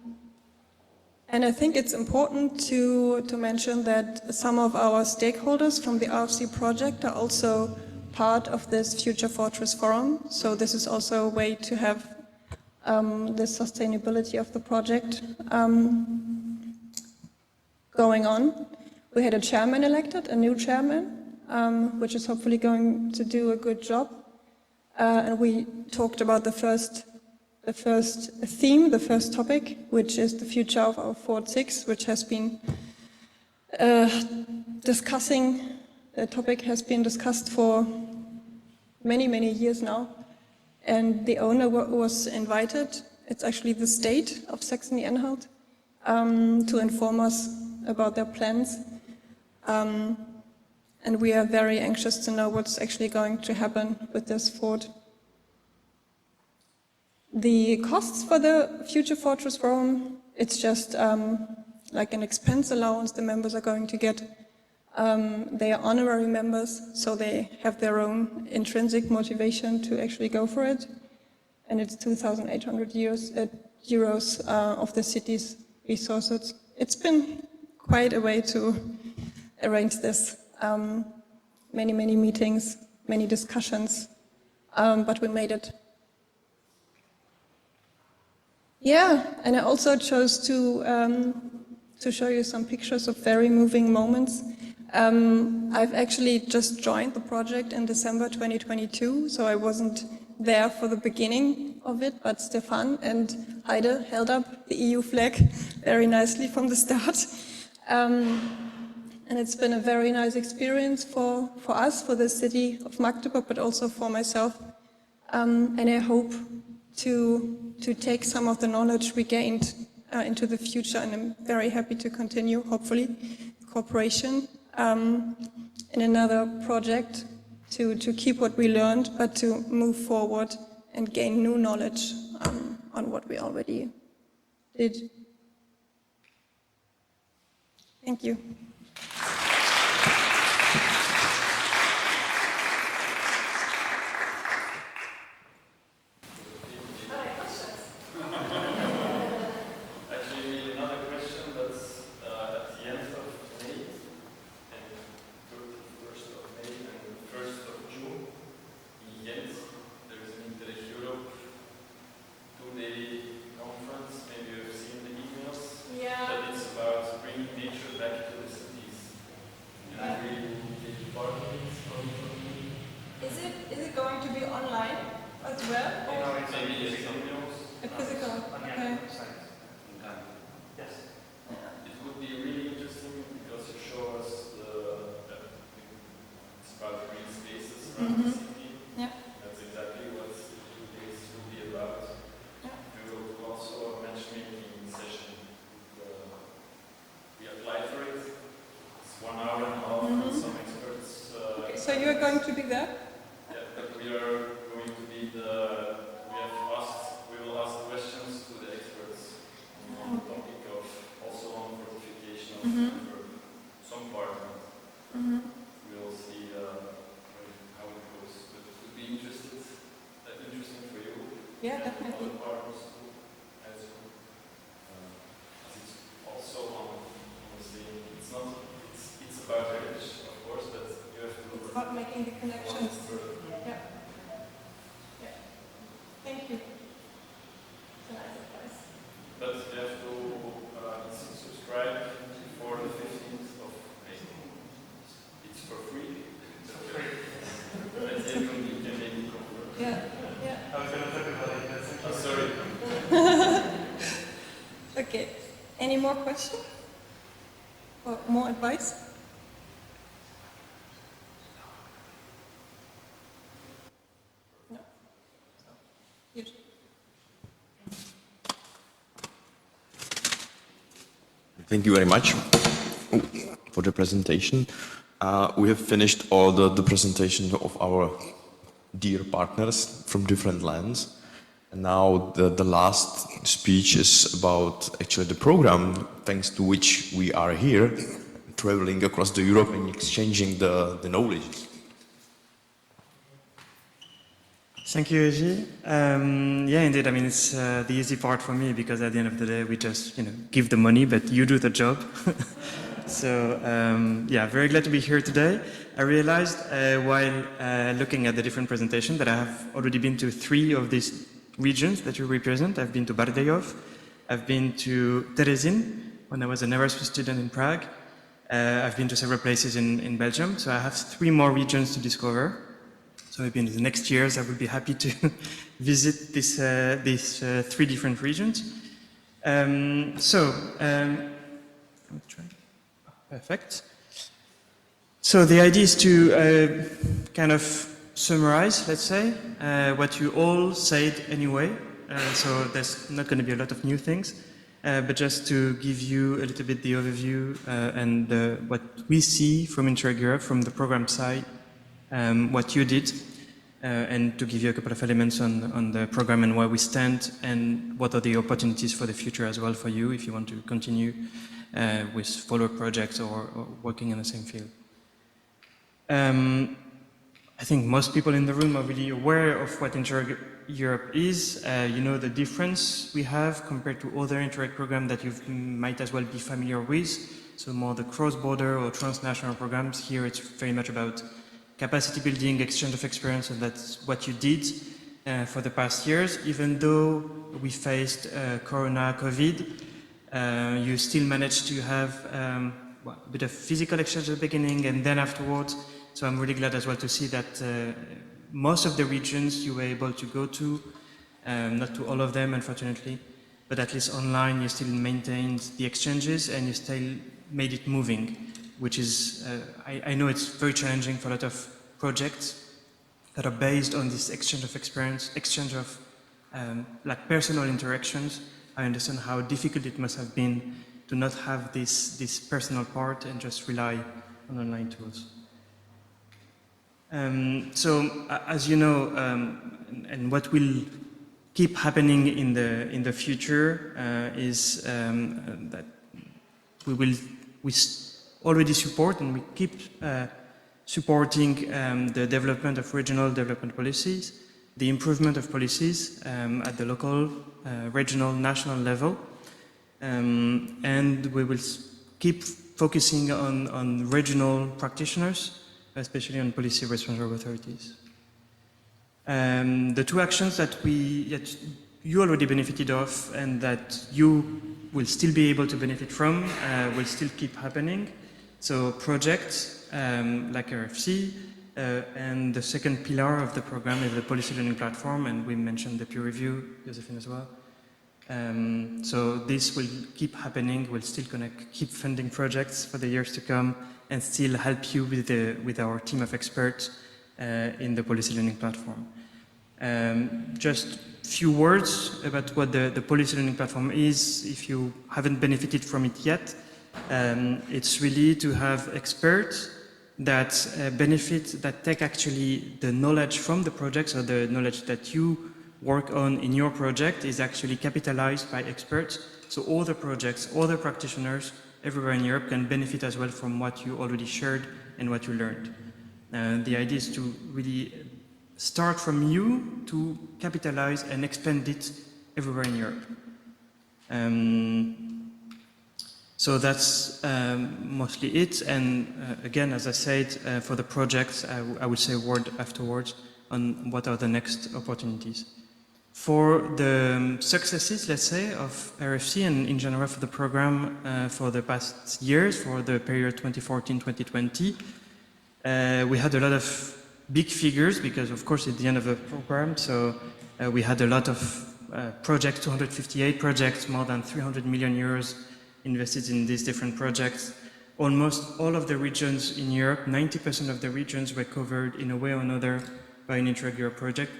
I think it's important to mention that some of our stakeholders from the RFC project are also part of this Future Fortress Forum. So this is also a way to have the sustainability of the project going on. We had a chairman elected, a new chairman, which is hopefully going to do a good job. And we talked about the first theme, the first topic, which is the future of our Fort 6, which has been the topic has been discussed for many, many years now. And the owner was invited, it's actually the state of Saxony-Anhalt, to inform us about their plans. And we are very anxious to know what's actually going to happen with this fort. The costs for the Future Fortress Forum, it's just like an expense allowance the members are going to get. They are honorary members, so they have their own intrinsic motivation to actually go for it. And it's 2,800 euros of the city's resources. It's been quite a way to arrange this. Many, many meetings, many discussions, but we made it. Yeah, and I also chose to show you some pictures of very moving moments. I've actually just joined the project in December 2022, so I wasn't there for the beginning of it, but Stefan and Heide held up the EU flag very nicely from the start. And it's been a very nice experience for us, for the city of Magdeburg, but also for myself. And I hope to take some of the knowledge we gained into the future, and I'm very happy to continue, hopefully, cooperation in another project to keep what we learned, but to move forward and gain new knowledge on what we already did. Thank you. That it's about bringing nature back to the city. you're going to be there? Yeah, but we are going to be we will ask questions to the experts on the topic of also on fortification of some part. We will see how it goes. But it would be interesting for you. Yeah, definitely. Other partners too, as it's also on the same. It's about heritage, of course, but you have to. It's about making the connections. Yeah. Yeah. Thank you. It's a nice advice. But you have to subscribe before the 15th of May. It's for free. It's for free. But then you can maybe convert. Yeah. Yeah. I was going to talk about it. Sorry. Okay. Any more questions? Or more advice? No. Good. Thank you very much for the presentation. We have finished all the presentation of our dear partners from different lands. And now the last speech is about actually the program, thanks to which we are here, traveling across the Europe and exchanging the knowledge. Thank you, Eji. Yeah, indeed. I mean, it's the easy part for me because at the end of the day, we just give the money, but you do the job. So yeah, very glad to be here today. I realized while looking at the different presentations that I have already been to 3 of these regions that you represent. I've been to Bardejov, I've been to Terezín when I was an Erasmus student in Prague. I've been to several places in Belgium, so I have 3 more regions to discover. So maybe in the next years I will be happy to visit these 3 different regions. Perfect. So the idea is to kind of summarize, let's say, what you all said anyway. So there's not going to be a lot of new things, but just to give you a little bit the overview and what we see from Interreg Europe, from the program side, what you did, and to give you a couple of elements on the program and where we stand and what are the opportunities for the future as well for you if you want to continue with follow-up projects or working in the same field. I think most people in the room are really aware of what Interreg Europe is. You know the difference we have compared to other Interreg programs that you might as well be familiar with. So more the cross-border or transnational programs. Here it's very much about capacity building, exchange of experience, and that's what you did for the past years. Even though we faced Corona, COVID, you still managed to have a bit of physical exchange at the beginning and then afterwards. So I'm really glad as well to see that most of the regions you were able to go to, not to all of them unfortunately, but at least online you still maintained the exchanges and you still made it moving, which is, I know it's very challenging for a lot of projects that are based on this exchange of experience, exchange of like personal interactions. I understand how difficult it must have been to not have this personal part and just rely on online tools. So, as you know, and what will keep happening in the future is that we already support and we keep supporting the development of regional development policies, the improvement of policies at the local, regional, national level, and we will keep focusing on regional practitioners, especially on policy responsible authorities. The 2 actions that you already benefited of and that you will still be able to benefit from will still keep happening. So projects like RFC, and the second pillar of the program is the policy learning platform, and we mentioned the peer review, Josephine as well. So this will keep happening, we'll still keep funding projects for the years to come and still help you with our team of experts in the policy learning platform. Just a few words about what the policy learning platform is, if you haven't benefited from it yet. It's really to have experts that benefit, that take actually the knowledge from the projects, or the knowledge that you work on in your project is actually capitalized by experts. So all the projects, all the practitioners everywhere in Europe can benefit as well from what you already shared and what you learned. The idea is to really start from you to capitalize and expand it everywhere in Europe. So that's mostly it. And again, as I said, for the projects, I will say a word afterwards on what are the next opportunities. For the successes, let's say, of RFC and in general for the program for the past years, for the period 2014-2020, we had a lot of big figures because, of course, it's the end of the program. So we had a lot of projects, 258 projects, more than 300 million euros invested in these different projects. Almost all of the regions in Europe, 90% of the regions were covered in a way or another by an Interreg Europe project.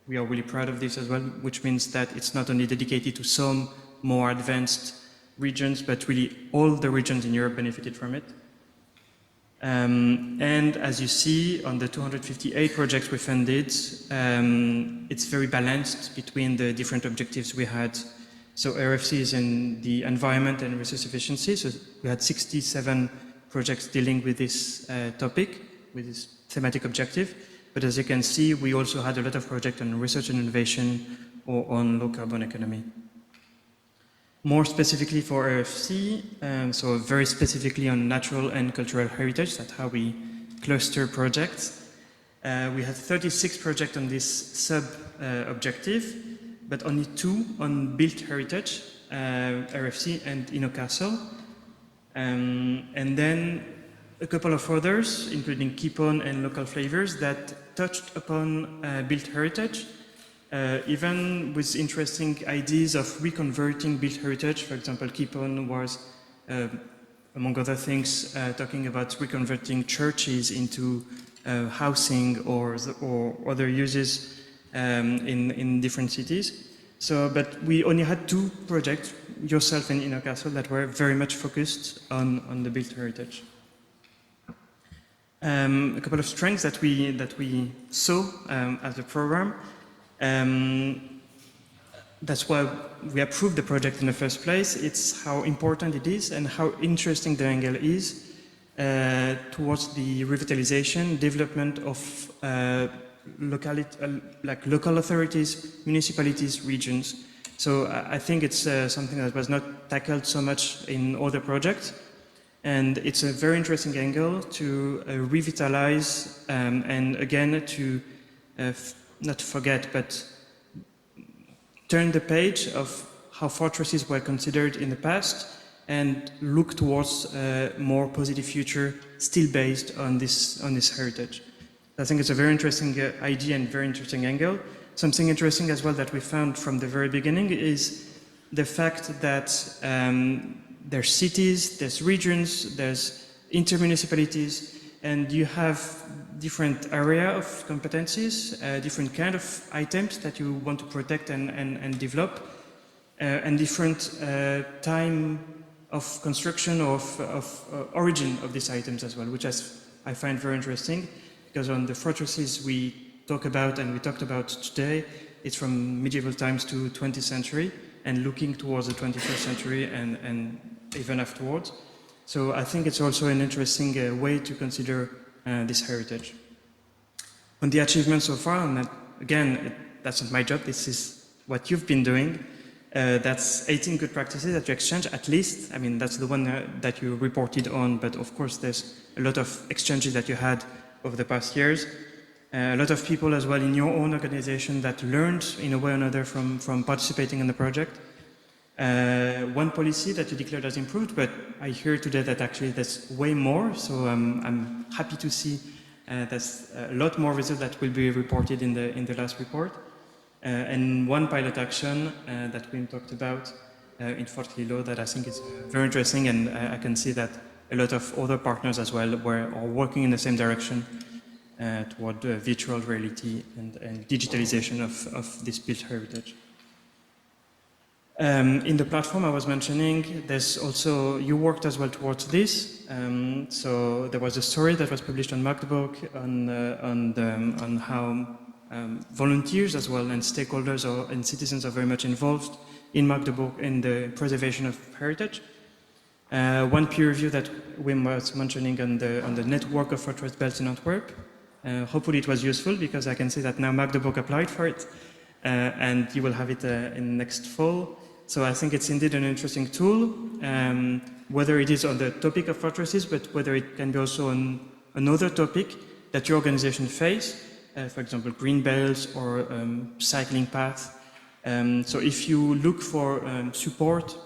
We are really proud of this as well, which means that it's not only dedicated to some more advanced regions, but really all the regions in Europe benefited from it. And as you see on the 258 projects we funded, it's very balanced between the different objectives we had. So RFC is in the environment and resource efficiency. So we had 67 projects dealing with this topic, with this thematic objective. But as you can see, we also had a lot of projects on research and innovation or on low carbon economy. More specifically for RFC, so very specifically on natural and cultural heritage, that's how we cluster projects. We had 36 projects on this sub-objective, but only 2 on built heritage, RFC and Inno Castle. And then a couple of others, including Keep On and Local Flavors, that touched upon built heritage, even with interesting ideas of reconverting built heritage. For example, Keep On was, among other things, talking about reconverting churches into housing or other uses in different cities. So, but we only had 2 projects, yourself and Inno Castle, that were very much focused on the built heritage. A couple of strengths that we saw as a program. That's why we approved the project in the first place. It's how important it is and how interesting the angle is towards the revitalization, development of local authorities, municipalities, regions. So I think it's something that was not tackled so much in other projects. And it's a very interesting angle to revitalize and again to not forget, but turn the page of how fortresses were considered in the past and look towards a more positive future still based on this heritage. I think it's a very interesting idea and very interesting angle. Something interesting as well that we found from the very beginning is the fact that there's cities, there's regions, there's intermunicipalities, and you have different area of competencies, different kind of items that you want to protect and develop, and different time of construction or of origin of these items as well, which I find very interesting, because on the fortresses we talk about and we talked about today, it's from medieval times to 20th century and looking towards the 21st century and even afterwards. So I think it's also an interesting way to consider this heritage. On the achievements so far, and again, that's not my job, this is what you've been doing. That's 18 good practices that you exchange, at least. I mean, that's the one that you reported on, but of course there's a lot of exchanges that you had over the past years. A lot of people as well in your own organization that learned in a way or another from participating in the project. One policy that you declared as improved, but I hear today that actually there's way more, so I'm happy to see there's a lot more results that will be reported in the last report. And one pilot action that we talked about in Fort Lilo that I think is very interesting, and I can see that a lot of other partners as well are working in the same direction toward virtual reality and digitalization of this built heritage. In the platform I was mentioning, there's also, you worked as well towards this. So there was a story that was published on Magdeburg on how volunteers as well and stakeholders and citizens are very much involved in Magdeburg in the preservation of heritage. One peer review that Wim was mentioning on the network of fortress belts in Antwerp. Hopefully it was useful because I can see that now Magdeburg applied for it and you will have it in next fall. So I think it's indeed an interesting tool, whether it is on the topic of fortresses, but whether it can be also on another topic that your organization face, for example, green belts or cycling paths. So if you look for support,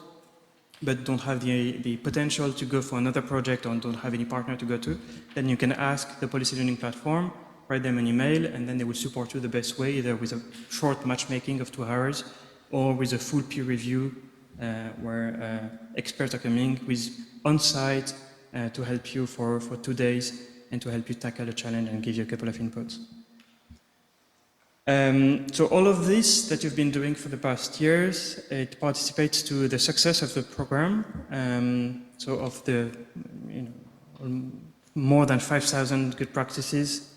but don't have the potential to go for another project or don't have any partner to go to, then you can ask the policy learning platform, write them an email, and then they will support you the best way, either with a short matchmaking of 2 hours or with a full peer review where experts are coming with on-site to help you for 2 days and to help you tackle a challenge and give you a couple of inputs. So all of this that you've been doing for the past years, it participates to the success of the program. So of the more than 5,000 good practices,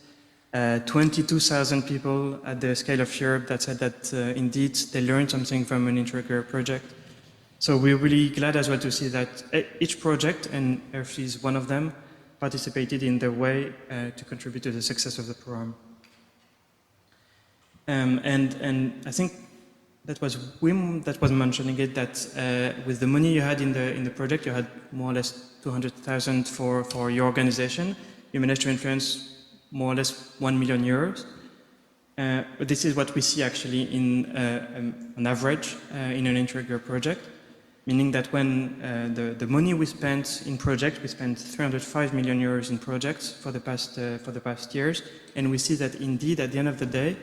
22,000 people at the scale of Europe that said that indeed they learned something from an Interreg project. So we're really glad as well to see that each project, and RFC is one of them, participated in their way to contribute to the success of the program. And I think that was Wim that was mentioning it, that with the money you had in the project, you had more or less 200,000 for your organization. You managed to influence more or less 1 million euros. But this is what we see actually in on average in an Interreg project, meaning that when the money we spent in project, we spent 305 million euros in projects for the past years, and we see that indeed at the end of the day,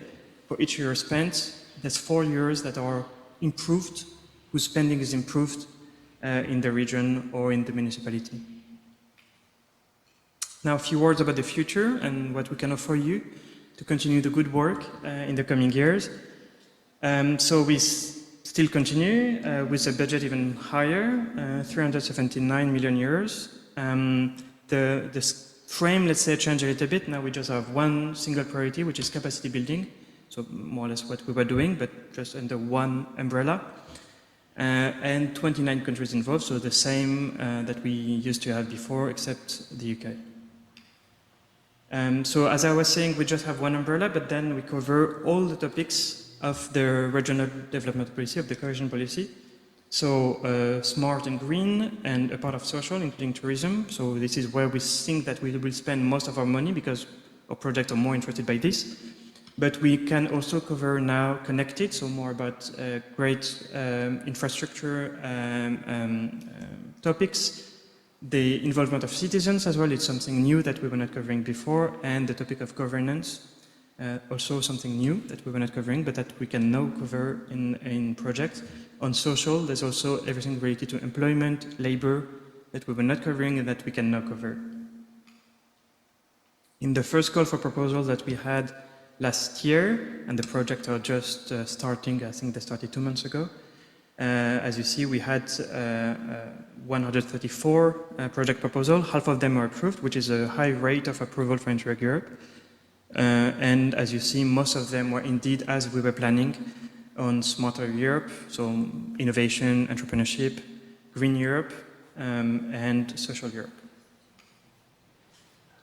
for each euro spent, there's 4 euros that are improved, whose spending is improved in the region or in the municipality. Now, a few words about the future and what we can offer you to continue the good work in the coming years. So we still continue with a budget even higher, 379 million euros. The frame, let's say, changed a little bit. Now we just have one single priority, which is capacity building. So more or less what we were doing, but just under one umbrella. And 29 countries involved, so the same that we used to have before, except the UK. So as I was saying, we just have one umbrella, but then we cover all the topics of the regional development policy, of the cohesion policy. So smart and green, and a part of social, including tourism. So this is where we think that we will spend most of our money because our projects are more interested by this. But we can also cover now connected, so more about great infrastructure topics. The involvement of citizens as well, it's something new that we were not covering before, and the topic of governance, also something new that we were not covering, but that we can now cover in projects. On social, there's also everything related to employment, labor, that we were not covering and that we can now cover. In the first call for proposals that we had last year, and the projects are just starting, I think they started 2 months ago. As you see, we had 134 project proposals. Half of them are approved, which is a high rate of approval for Interreg Europe. And as you see, most of them were indeed as we were planning on Smarter Europe, so innovation, entrepreneurship, Green Europe, and Social Europe.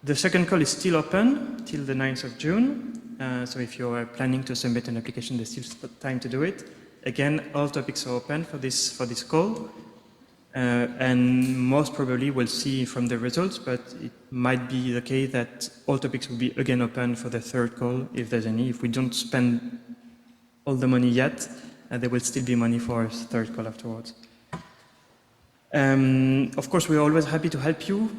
The second call is still open till the 9th of June. So if you are planning to submit an application, there's still time to do it. Again, all topics are open for this call. And most probably we'll see from the results, but it might be the case that all topics will be again open for the third call, if there's any. If we don't spend all the money yet, there will still be money for a third call afterwards. Of course, we're always happy to help you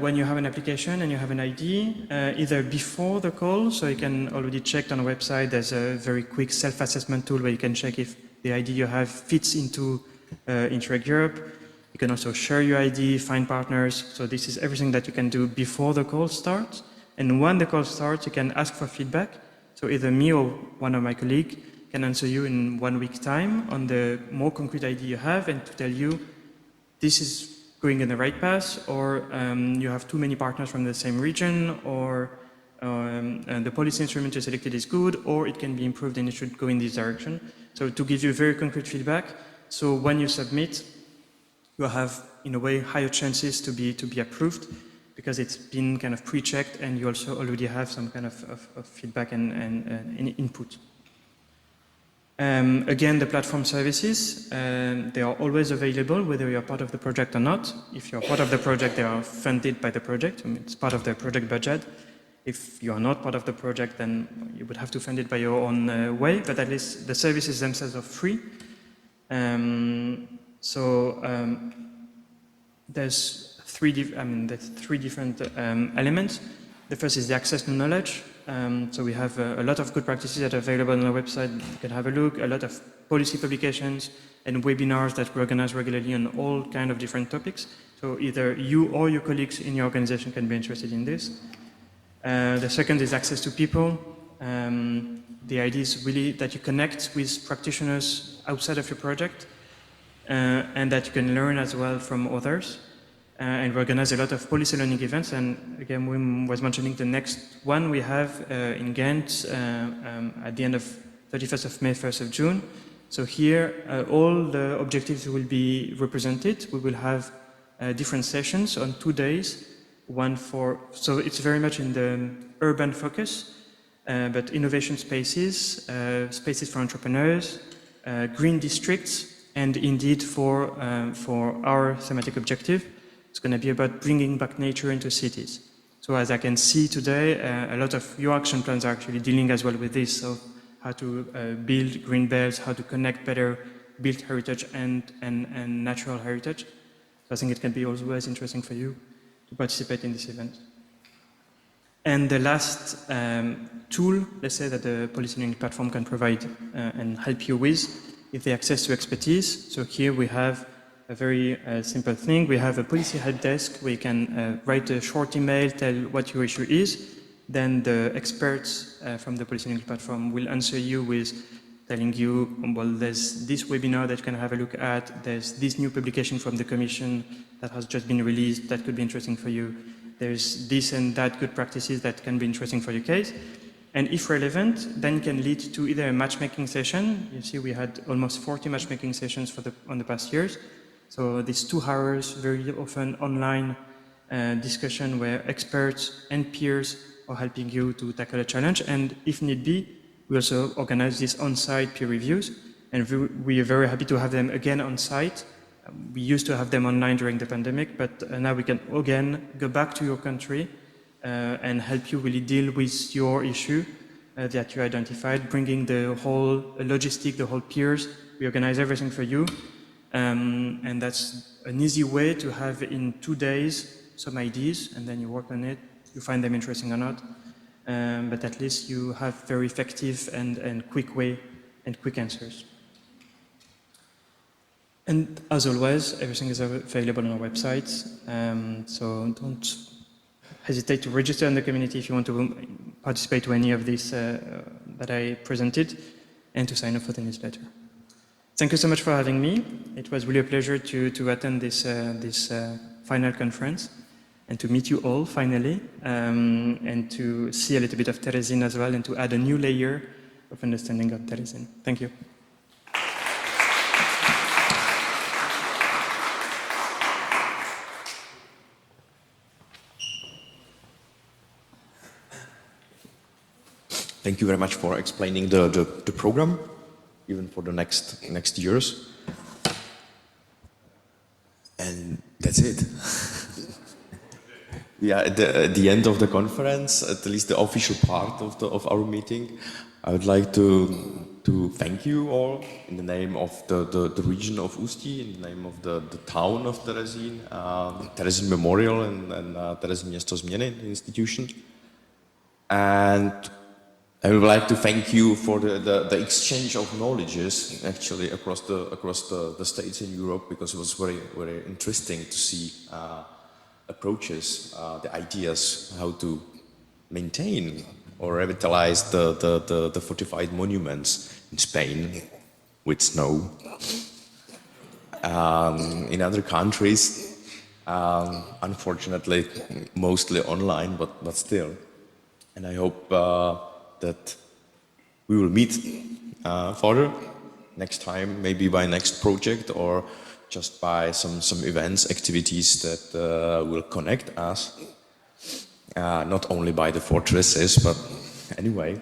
when you have an application and you have an ID, either before the call, so you can already check on our website. There's a very quick self-assessment tool where you can check if the ID you have fits into Interreg Europe. You can also share your ID, find partners. So this is everything that you can do before the call starts. And when the call starts, you can ask for feedback. So either me or one of my colleagues can answer you in 1 week's time on the more concrete idea you have and to tell you this is going in the right path, or you have too many partners from the same region, or the policy instrument you selected is good, or it can be improved and it should go in this direction. So to give you very concrete feedback, so when you submit, you have, in a way, higher chances to be approved because it's been kind of pre-checked and you also already have some kind of feedback and input. Again, the platform services, they are always available whether you're part of the project or not. If you're part of the project, they are funded by the project. I mean, it's part of the project budget. If you are not part of the project, then you would have to fund it by your own way, but at least the services themselves are free. There's three different elements. The first is the access to knowledge. So we have a lot of good practices that are available on our website. You can have a look, a lot of policy publications and webinars that we organize regularly on all kinds of different topics. So either you or your colleagues in your organization can be interested in this. The second is access to people. The idea is really that you connect with practitioners outside of your project and that you can learn as well from others. And we organize a lot of policy learning events. And again, Wim was mentioning the next one we have in Ghent at the end of 31st of May, 1st of June. So here, all the objectives will be represented. We will have different sessions on 2 days. So it's very much in the urban focus, but innovation spaces, spaces for entrepreneurs, green districts, and indeed for our thematic objective, it's going to be about bringing back nature into cities. So as I can see today, a lot of your action plans are actually dealing as well with this, so how to build green belts, how to connect better built heritage and natural heritage. So I think it can be always interesting for you to participate in this event. And the last tool, let's say, that the policy learning platform can provide and help you with is the access to expertise. So here we have a very simple thing. We have a policy help desk where you can write a short email, tell what your issue is. Then the experts from the policy learning platform will answer you with telling you, well, there's this webinar that you can have a look at. There's this new publication from the Commission that has just been released that could be interesting for you. There's this and that good practices that can be interesting for your case. And if relevant, then can lead to either a matchmaking session. You see, we had almost 40 matchmaking sessions on the past years. So these 2 hours, very often online discussion where experts and peers are helping you to tackle a challenge. And if need be, we also organize these on-site peer reviews. And we are very happy to have them again on-site. We used to have them online during the pandemic, but now we can again go back to your country and help you really deal with your issue that you identified, bringing the whole logistic, the whole peers. We organize everything for you. And that's an easy way to have in 2 days some ideas, and then you work on it, you find them interesting or not, but at least you have very effective and quick way and quick answers. And as always, everything is available on our website, so don't hesitate to register in the community if you want to participate to any of these that I presented, and to sign up for the newsletter. Thank you so much for having me. It was really a pleasure to attend this final conference and to meet you all finally, and to see a little bit of Terezín as well and to add a new layer of understanding of Terezín. Thank you. Thank you very much for explaining the program, even for the next years. And that's it. Yeah, at the end of the conference, at least the official part of our meeting, I would like to thank you all in the name of the region of Ústí, in the name of the town of Terezín, Terezín Memorial and Terezín Město Změny, the institution. And I would like to thank you for the exchange of knowledges actually across the states in Europe, because it was very, very interesting to see approaches, the ideas, how to maintain or revitalize the fortified monuments in Spain with snow. In other countries, unfortunately, mostly online, but still. And I hope that we will meet further next time, maybe by next project or just by some events, activities that will connect us, not only by the fortresses, but anyway.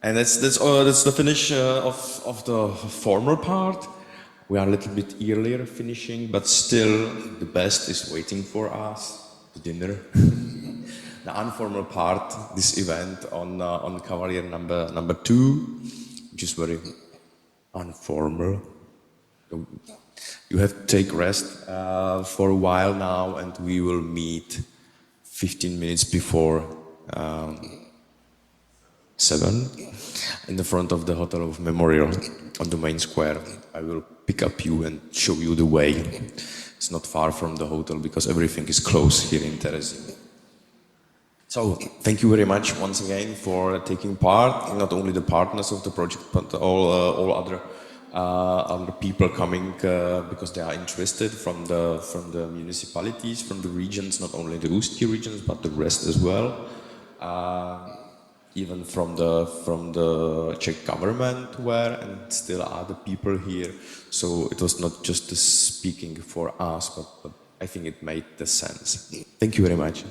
And that's the finish of the formal part. We are a little bit earlier finishing, but still the best is waiting for us, the dinner. The informal part, this event on Cavalier number 2, which is very informal. You have to take rest for a while now, and we will meet 15 minutes before 7 in the front of the Hotel of Memorial on the main square. I will pick up you and show you the way. It's not far from the hotel because everything is close here in Terezín. So, thank you very much once again for taking part, not only the partners of the project, but all other people coming because they are interested from the municipalities, from the regions, not only the Ústí regions, but the rest as well. Even from the Czech government and still other people here. So it was not just speaking for us, but I think it made the sense. Thank you very much.